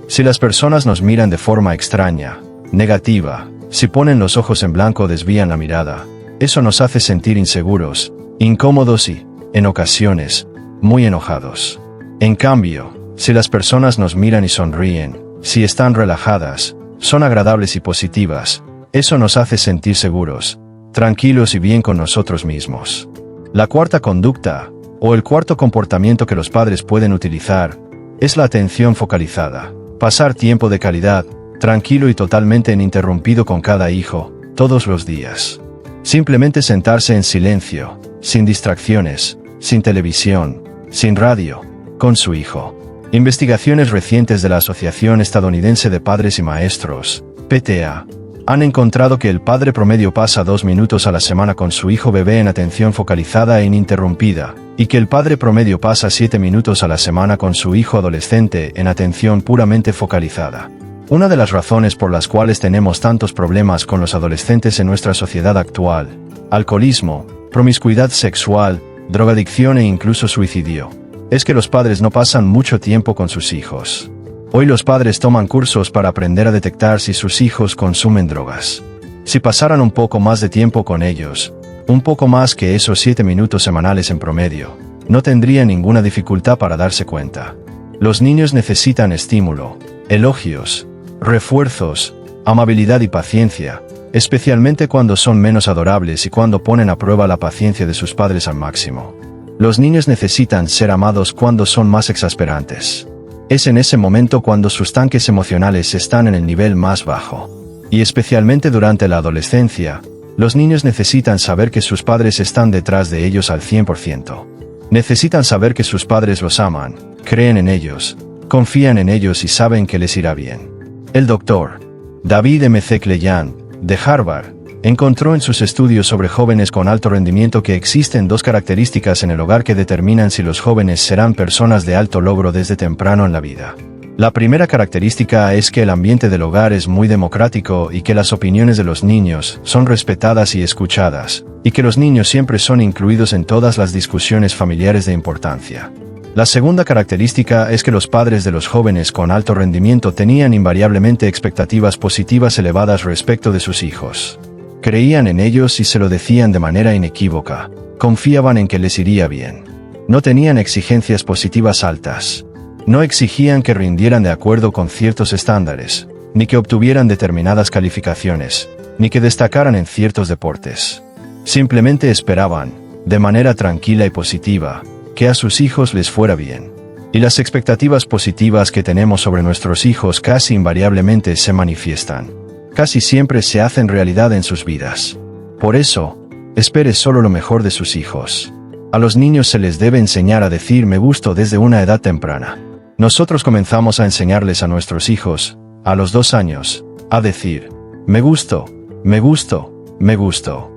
Si las personas nos miran de forma extraña, negativa, si ponen los ojos en blanco o desvían la mirada, eso nos hace sentir inseguros, incómodos y, en ocasiones, muy enojados. En cambio, si las personas nos miran y sonríen, si están relajadas, son agradables y positivas, eso nos hace sentir seguros, tranquilos y bien con nosotros mismos. La cuarta conducta, o el cuarto comportamiento que los padres pueden utilizar, es la atención focalizada. Pasar tiempo de calidad, tranquilo y totalmente ininterrumpido con cada hijo, todos los días. Simplemente sentarse en silencio, sin distracciones, sin televisión, sin radio, con su hijo. Investigaciones recientes de la Asociación Estadounidense de Padres y Maestros, PTA, han encontrado que el padre promedio pasa 2 minutos a la semana con su hijo bebé en atención focalizada e ininterrumpida, y que el padre promedio pasa 7 minutos a la semana con su hijo adolescente en atención puramente focalizada. Una de las razones por las cuales tenemos tantos problemas con los adolescentes en nuestra sociedad actual, alcoholismo, promiscuidad sexual, drogadicción e incluso suicidio, es que los padres no pasan mucho tiempo con sus hijos. Hoy los padres toman cursos para aprender a detectar si sus hijos consumen drogas. Si pasaran un poco más de tiempo con ellos, un poco más que esos 7 minutos semanales en promedio, no tendrían ninguna dificultad para darse cuenta. Los niños necesitan estímulo, elogios, refuerzos, amabilidad y paciencia, especialmente cuando son menos adorables y cuando ponen a prueba la paciencia de sus padres al máximo. Los niños necesitan ser amados cuando son más exasperantes. Es en ese momento cuando sus tanques emocionales están en el nivel más bajo. Y especialmente durante la adolescencia, los niños necesitan saber que sus padres están detrás de ellos al 100%. Necesitan saber que sus padres los aman, creen en ellos, confían en ellos y saben que les irá bien. El doctor David M. Kleyan, de Harvard, encontró en sus estudios sobre jóvenes con alto rendimiento que existen 2 características en el hogar que determinan si los jóvenes serán personas de alto logro desde temprano en la vida. La primera característica es que el ambiente del hogar es muy democrático y que las opiniones de los niños son respetadas y escuchadas, y que los niños siempre son incluidos en todas las discusiones familiares de importancia. La segunda característica es que los padres de los jóvenes con alto rendimiento tenían invariablemente expectativas positivas elevadas respecto de sus hijos. Creían en ellos y se lo decían de manera inequívoca, confiaban en que les iría bien. No tenían exigencias positivas altas. No exigían que rindieran de acuerdo con ciertos estándares, ni que obtuvieran determinadas calificaciones, ni que destacaran en ciertos deportes. Simplemente esperaban, de manera tranquila y positiva, que a sus hijos les fuera bien. Y las expectativas positivas que tenemos sobre nuestros hijos casi invariablemente se manifiestan. Casi siempre se hacen realidad en sus vidas. Por eso, espere solo lo mejor de sus hijos. A los niños se les debe enseñar a decir me gusto desde una edad temprana. Nosotros comenzamos a enseñarles a nuestros hijos, a los 2 años, a decir, me gusto, me gusto, me gusto.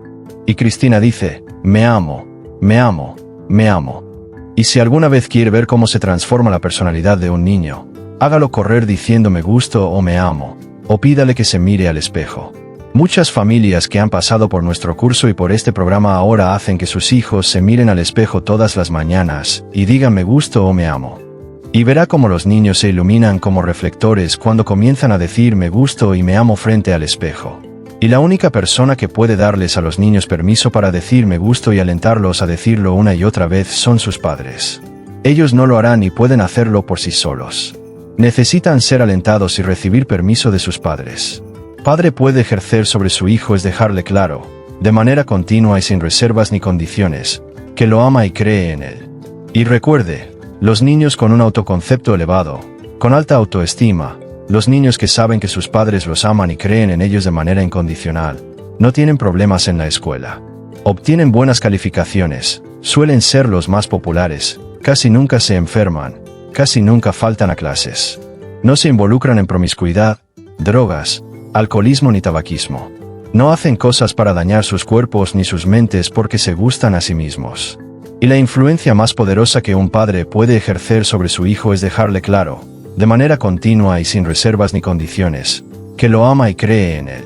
Y Cristina dice, me amo, me amo, me amo. Y si alguna vez quiere ver cómo se transforma la personalidad de un niño, hágalo correr diciendo me gusto o me amo, o pídale que se mire al espejo. Muchas familias que han pasado por nuestro curso y por este programa ahora hacen que sus hijos se miren al espejo todas las mañanas y digan me gusto o me amo. Y verá cómo los niños se iluminan como reflectores cuando comienzan a decir me gusto y me amo frente al espejo. Y la única persona que puede darles a los niños permiso para decir me gusto y alentarlos a decirlo una y otra vez son sus padres. Ellos no lo harán y pueden hacerlo por sí solos. Necesitan ser alentados y recibir permiso de sus padres. Padre puede ejercer sobre su hijo es dejarle claro, de manera continua y sin reservas ni condiciones, que lo ama y cree en él. Y recuerde, los niños con un autoconcepto elevado, con alta autoestima, los niños que saben que sus padres los aman y creen en ellos de manera incondicional, no tienen problemas en la escuela. Obtienen buenas calificaciones, suelen ser los más populares, casi nunca se enferman, casi nunca faltan a clases. No se involucran en promiscuidad, drogas, alcoholismo ni tabaquismo. No hacen cosas para dañar sus cuerpos ni sus mentes porque se gustan a sí mismos. Y la influencia más poderosa que un padre puede ejercer sobre su hijo es dejarle claro, de manera continua y sin reservas ni condiciones, que lo ama y cree en él.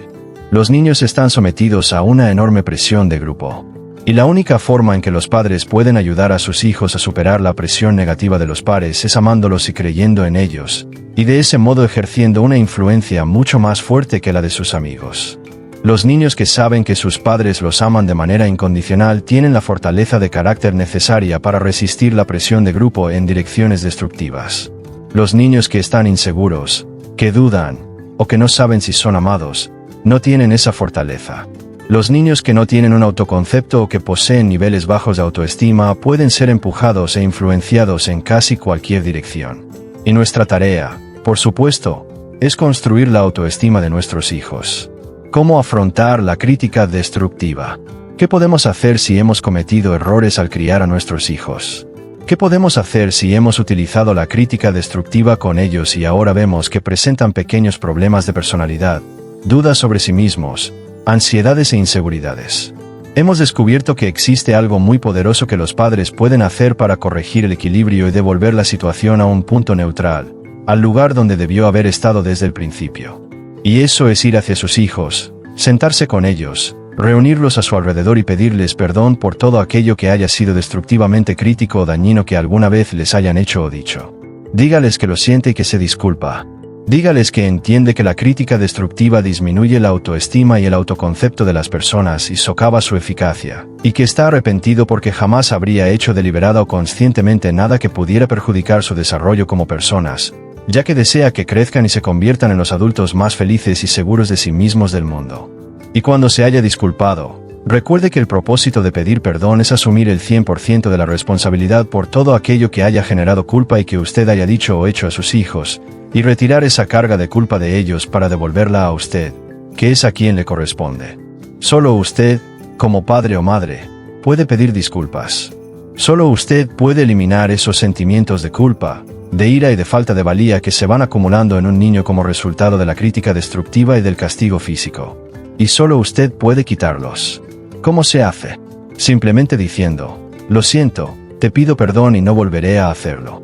Los niños están sometidos a una enorme presión de grupo. Y la única forma en que los padres pueden ayudar a sus hijos a superar la presión negativa de los pares es amándolos y creyendo en ellos, y de ese modo ejerciendo una influencia mucho más fuerte que la de sus amigos. Los niños que saben que sus padres los aman de manera incondicional tienen la fortaleza de carácter necesaria para resistir la presión de grupo en direcciones destructivas. Los niños que están inseguros, que dudan, o que no saben si son amados, no tienen esa fortaleza. Los niños que no tienen un autoconcepto o que poseen niveles bajos de autoestima pueden ser empujados e influenciados en casi cualquier dirección. Y nuestra tarea, por supuesto, es construir la autoestima de nuestros hijos. ¿Cómo afrontar la crítica destructiva? ¿Qué podemos hacer si hemos cometido errores al criar a nuestros hijos? ¿Qué podemos hacer si hemos utilizado la crítica destructiva con ellos y ahora vemos que presentan pequeños problemas de personalidad, dudas sobre sí mismos, ansiedades e inseguridades? Hemos descubierto que existe algo muy poderoso que los padres pueden hacer para corregir el equilibrio y devolver la situación a un punto neutral, al lugar donde debió haber estado desde el principio. Y eso es ir hacia sus hijos, sentarse con ellos, reunirlos a su alrededor y pedirles perdón por todo aquello que haya sido destructivamente crítico o dañino que alguna vez les hayan hecho o dicho. Dígales que lo siente y que se disculpa. Dígales que entiende que la crítica destructiva disminuye la autoestima y el autoconcepto de las personas y socava su eficacia, y que está arrepentido porque jamás habría hecho deliberada o conscientemente nada que pudiera perjudicar su desarrollo como personas, ya que desea que crezcan y se conviertan en los adultos más felices y seguros de sí mismos del mundo. Y cuando se haya disculpado, recuerde que el propósito de pedir perdón es asumir el 100% de la responsabilidad por todo aquello que haya generado culpa y que usted haya dicho o hecho a sus hijos, y retirar esa carga de culpa de ellos para devolverla a usted, que es a quien le corresponde. Solo usted, como padre o madre, puede pedir disculpas. Solo usted puede eliminar esos sentimientos de culpa, de ira y de falta de valía que se van acumulando en un niño como resultado de la crítica destructiva y del castigo físico. Y solo usted puede quitarlos. ¿Cómo se hace? Simplemente diciendo, lo siento, te pido perdón y no volveré a hacerlo.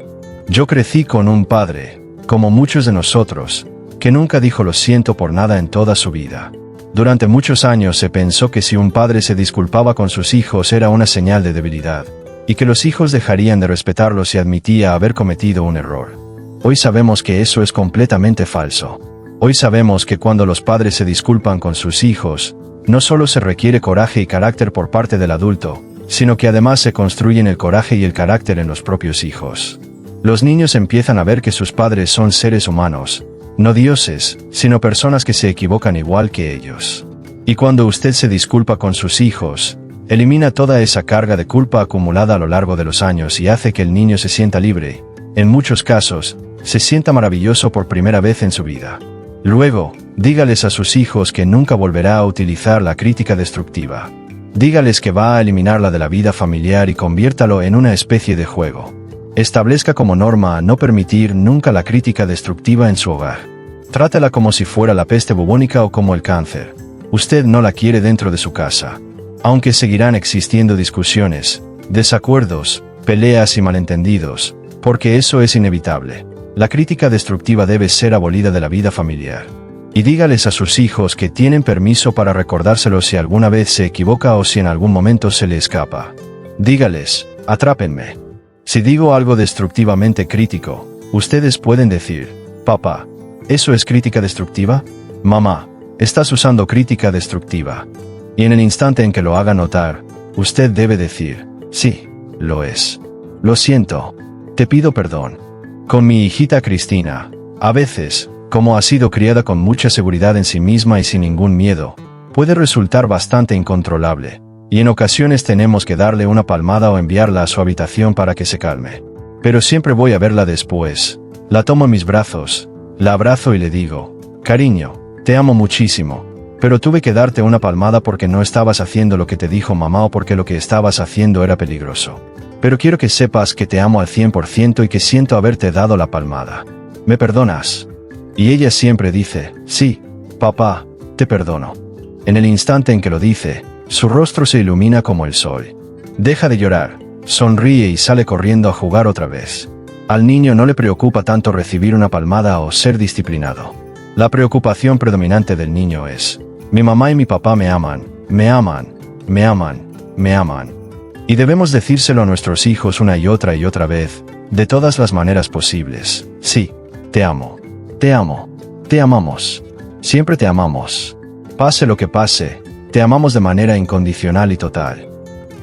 Yo crecí con un padre, como muchos de nosotros, que nunca dijo lo siento por nada en toda su vida. Durante muchos años se pensó que si un padre se disculpaba con sus hijos era una señal de debilidad, y que los hijos dejarían de respetarlo si admitía haber cometido un error. Hoy sabemos que eso es completamente falso. Hoy sabemos que cuando los padres se disculpan con sus hijos, no solo se requiere coraje y carácter por parte del adulto, sino que además se construyen el coraje y el carácter en los propios hijos. Los niños empiezan a ver que sus padres son seres humanos, no dioses, sino personas que se equivocan igual que ellos. Y cuando usted se disculpa con sus hijos, elimina toda esa carga de culpa acumulada a lo largo de los años y hace que el niño se sienta libre. En muchos casos, se sienta maravilloso por primera vez en su vida. Luego, dígales a sus hijos que nunca volverá a utilizar la crítica destructiva. Dígales que va a eliminarla de la vida familiar y conviértalo en una especie de juego. Establezca como norma no permitir nunca la crítica destructiva en su hogar. Trátela como si fuera la peste bubónica o como el cáncer. Usted no la quiere dentro de su casa. Aunque seguirán existiendo discusiones, desacuerdos, peleas y malentendidos, porque eso es inevitable. La crítica destructiva debe ser abolida de la vida familiar. Y dígales a sus hijos que tienen permiso para recordárselo si alguna vez se equivoca o si en algún momento se le escapa. Dígales, atrápenme. Si digo algo destructivamente crítico, ustedes pueden decir, papá, ¿eso es crítica destructiva? Mamá, estás usando crítica destructiva. Y en el instante en que lo haga notar, usted debe decir, sí, lo es. Lo siento. Te pido perdón. Con mi hijita Cristina, a veces, como ha sido criada con mucha seguridad en sí misma y sin ningún miedo, puede resultar bastante incontrolable, y en ocasiones tenemos que darle una palmada o enviarla a su habitación para que se calme. Pero siempre voy a verla después, la tomo en mis brazos, la abrazo y le digo, cariño, te amo muchísimo, pero tuve que darte una palmada porque no estabas haciendo lo que te dijo mamá o porque lo que estabas haciendo era peligroso. Pero quiero que sepas que te amo al 100% y que siento haberte dado la palmada. ¿Me perdonas? Y ella siempre dice, sí, papá, te perdono. En el instante en que lo dice, su rostro se ilumina como el sol. Deja de llorar, sonríe y sale corriendo a jugar otra vez. Al niño no le preocupa tanto recibir una palmada o ser disciplinado. La preocupación predominante del niño es, mi mamá y mi papá me aman, me aman, me aman, me aman. Y debemos decírselo a nuestros hijos una y otra vez, de todas las maneras posibles. Sí, te amo. Te amo. Te amamos. Siempre te amamos. Pase lo que pase, te amamos de manera incondicional y total.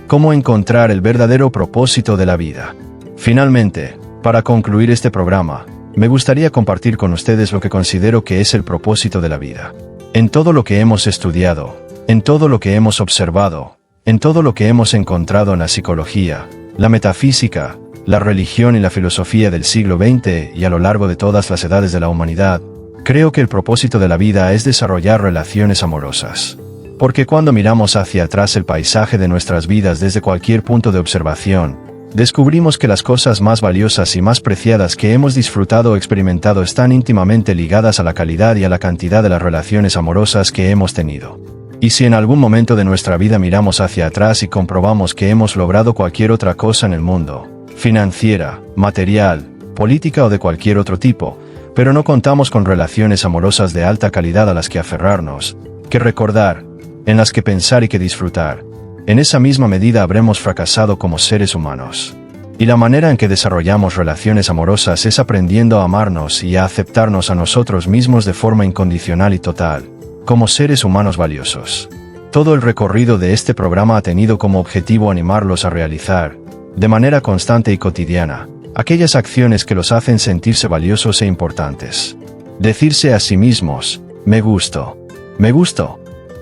¿Cómo encontrar el verdadero propósito de la vida? Finalmente, para concluir este programa, me gustaría compartir con ustedes lo que considero que es el propósito de la vida. En todo lo que hemos estudiado, en todo lo que hemos observado, en todo lo que hemos encontrado en la psicología, la metafísica, la religión y la filosofía del siglo XX y a lo largo de todas las edades de la humanidad, creo que el propósito de la vida es desarrollar relaciones amorosas. Porque cuando miramos hacia atrás el paisaje de nuestras vidas desde cualquier punto de observación, descubrimos que las cosas más valiosas y más preciadas que hemos disfrutado o experimentado están íntimamente ligadas a la calidad y a la cantidad de las relaciones amorosas que hemos tenido. Y si en algún momento de nuestra vida miramos hacia atrás y comprobamos que hemos logrado cualquier otra cosa en el mundo, financiera, material, política o de cualquier otro tipo, pero no contamos con relaciones amorosas de alta calidad a las que aferrarnos, que recordar, en las que pensar y que disfrutar, en esa misma medida habremos fracasado como seres humanos. Y la manera en que desarrollamos relaciones amorosas es aprendiendo a amarnos y a aceptarnos a nosotros mismos de forma incondicional y total, como seres humanos valiosos. Todo el recorrido de este programa ha tenido como objetivo animarlos a realizar, de manera constante y cotidiana, aquellas acciones que los hacen sentirse valiosos e importantes. Decirse a sí mismos, me gusto. Me gusto.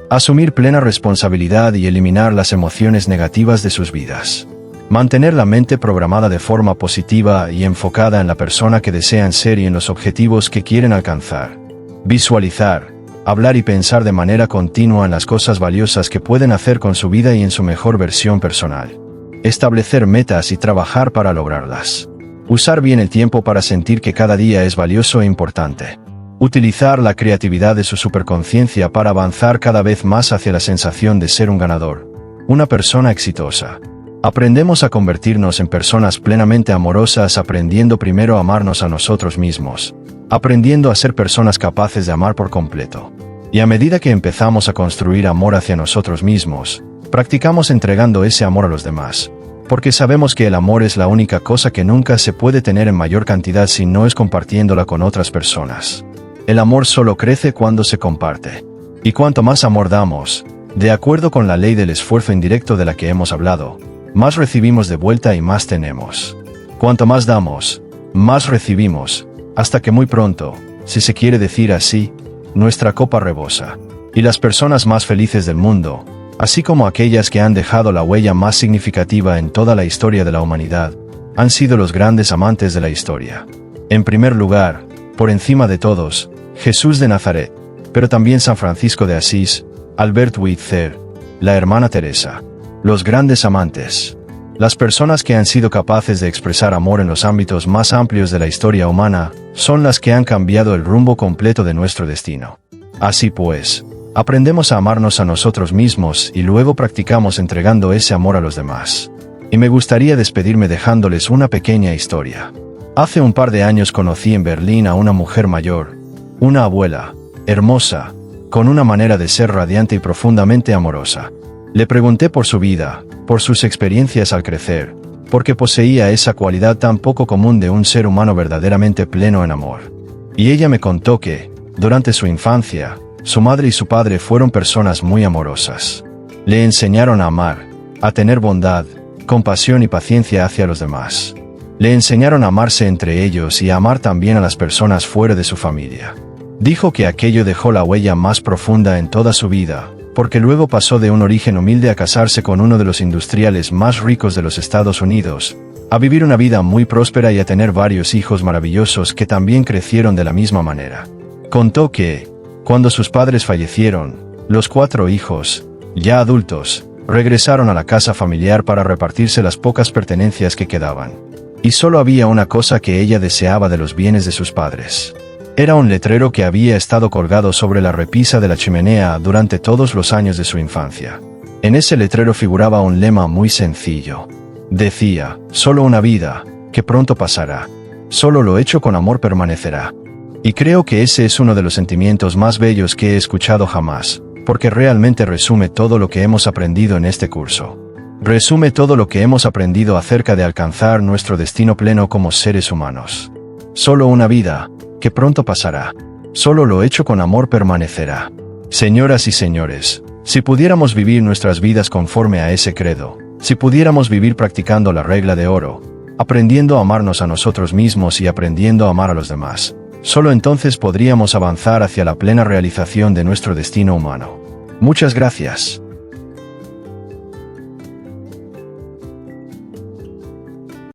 Asumir plena responsabilidad y eliminar las emociones negativas de sus vidas. Mantener la mente programada de forma positiva y enfocada en la persona que desean ser y en los objetivos que quieren alcanzar. Visualizar, hablar y pensar de manera continua en las cosas valiosas que pueden hacer con su vida y en su mejor versión personal. Establecer metas y trabajar para lograrlas. Usar bien el tiempo para sentir que cada día es valioso e importante. Utilizar la creatividad de su superconciencia para avanzar cada vez más hacia la sensación de ser un ganador, una persona exitosa. Aprendemos a convertirnos en personas plenamente amorosas aprendiendo primero a amarnos a nosotros mismos, aprendiendo a ser personas capaces de amar por completo. Y a medida que empezamos a construir amor hacia nosotros mismos, practicamos entregando ese amor a los demás, porque sabemos que el amor es la única cosa que nunca se puede tener en mayor cantidad si no es compartiéndola con otras personas. El amor solo crece cuando se comparte. Y cuanto más amor damos, de acuerdo con la ley del esfuerzo indirecto de la que hemos hablado, más recibimos de vuelta y más tenemos. Cuanto más damos, más recibimos, hasta que muy pronto, si se quiere decir así, nuestra copa rebosa. Y las personas más felices del mundo, así como aquellas que han dejado la huella más significativa en toda la historia de la humanidad, han sido los grandes amantes de la historia. En primer lugar, por encima de todos, Jesús de Nazaret, pero también San Francisco de Asís, Albert Schweitzer, la hermana Teresa. Los grandes amantes. Las personas que han sido capaces de expresar amor en los ámbitos más amplios de la historia humana, son las que han cambiado el rumbo completo de nuestro destino. Así pues, aprendemos a amarnos a nosotros mismos y luego practicamos entregando ese amor a los demás. Y me gustaría despedirme dejándoles una pequeña historia. Hace un par de años conocí en Berlín a una mujer mayor, una abuela, hermosa, con una manera de ser radiante y profundamente amorosa. Le pregunté por su vida, por sus experiencias al crecer, porque poseía esa cualidad tan poco común de un ser humano verdaderamente pleno en amor. Y ella me contó que, durante su infancia, su madre y su padre fueron personas muy amorosas. Le enseñaron a amar, a tener bondad, compasión y paciencia hacia los demás. Le enseñaron a amarse entre ellos y a amar también a las personas fuera de su familia. Dijo que aquello dejó la huella más profunda en toda su vida, porque luego pasó de un origen humilde a casarse con uno de los industriales más ricos de los Estados Unidos, a vivir una vida muy próspera y a tener varios hijos maravillosos que también crecieron de la misma manera. Contó que, cuando sus padres fallecieron, los 4 hijos, ya adultos, regresaron a la casa familiar para repartirse las pocas pertenencias que quedaban. Y solo había una cosa que ella deseaba de los bienes de sus padres. Era un letrero que había estado colgado sobre la repisa de la chimenea durante todos los años de su infancia. En ese letrero figuraba un lema muy sencillo. Decía, solo una vida, que pronto pasará. Solo lo hecho con amor permanecerá. Y creo que ese es uno de los sentimientos más bellos que he escuchado jamás, porque realmente resume todo lo que hemos aprendido en este curso. Resume todo lo que hemos aprendido acerca de alcanzar nuestro destino pleno como seres humanos. Solo una vida, que pronto pasará. Solo lo hecho con amor permanecerá. Señoras y señores, si pudiéramos vivir nuestras vidas conforme a ese credo, si pudiéramos vivir practicando la regla de oro, aprendiendo a amarnos a nosotros mismos y aprendiendo a amar a los demás, solo entonces podríamos avanzar hacia la plena realización de nuestro destino humano. Muchas gracias.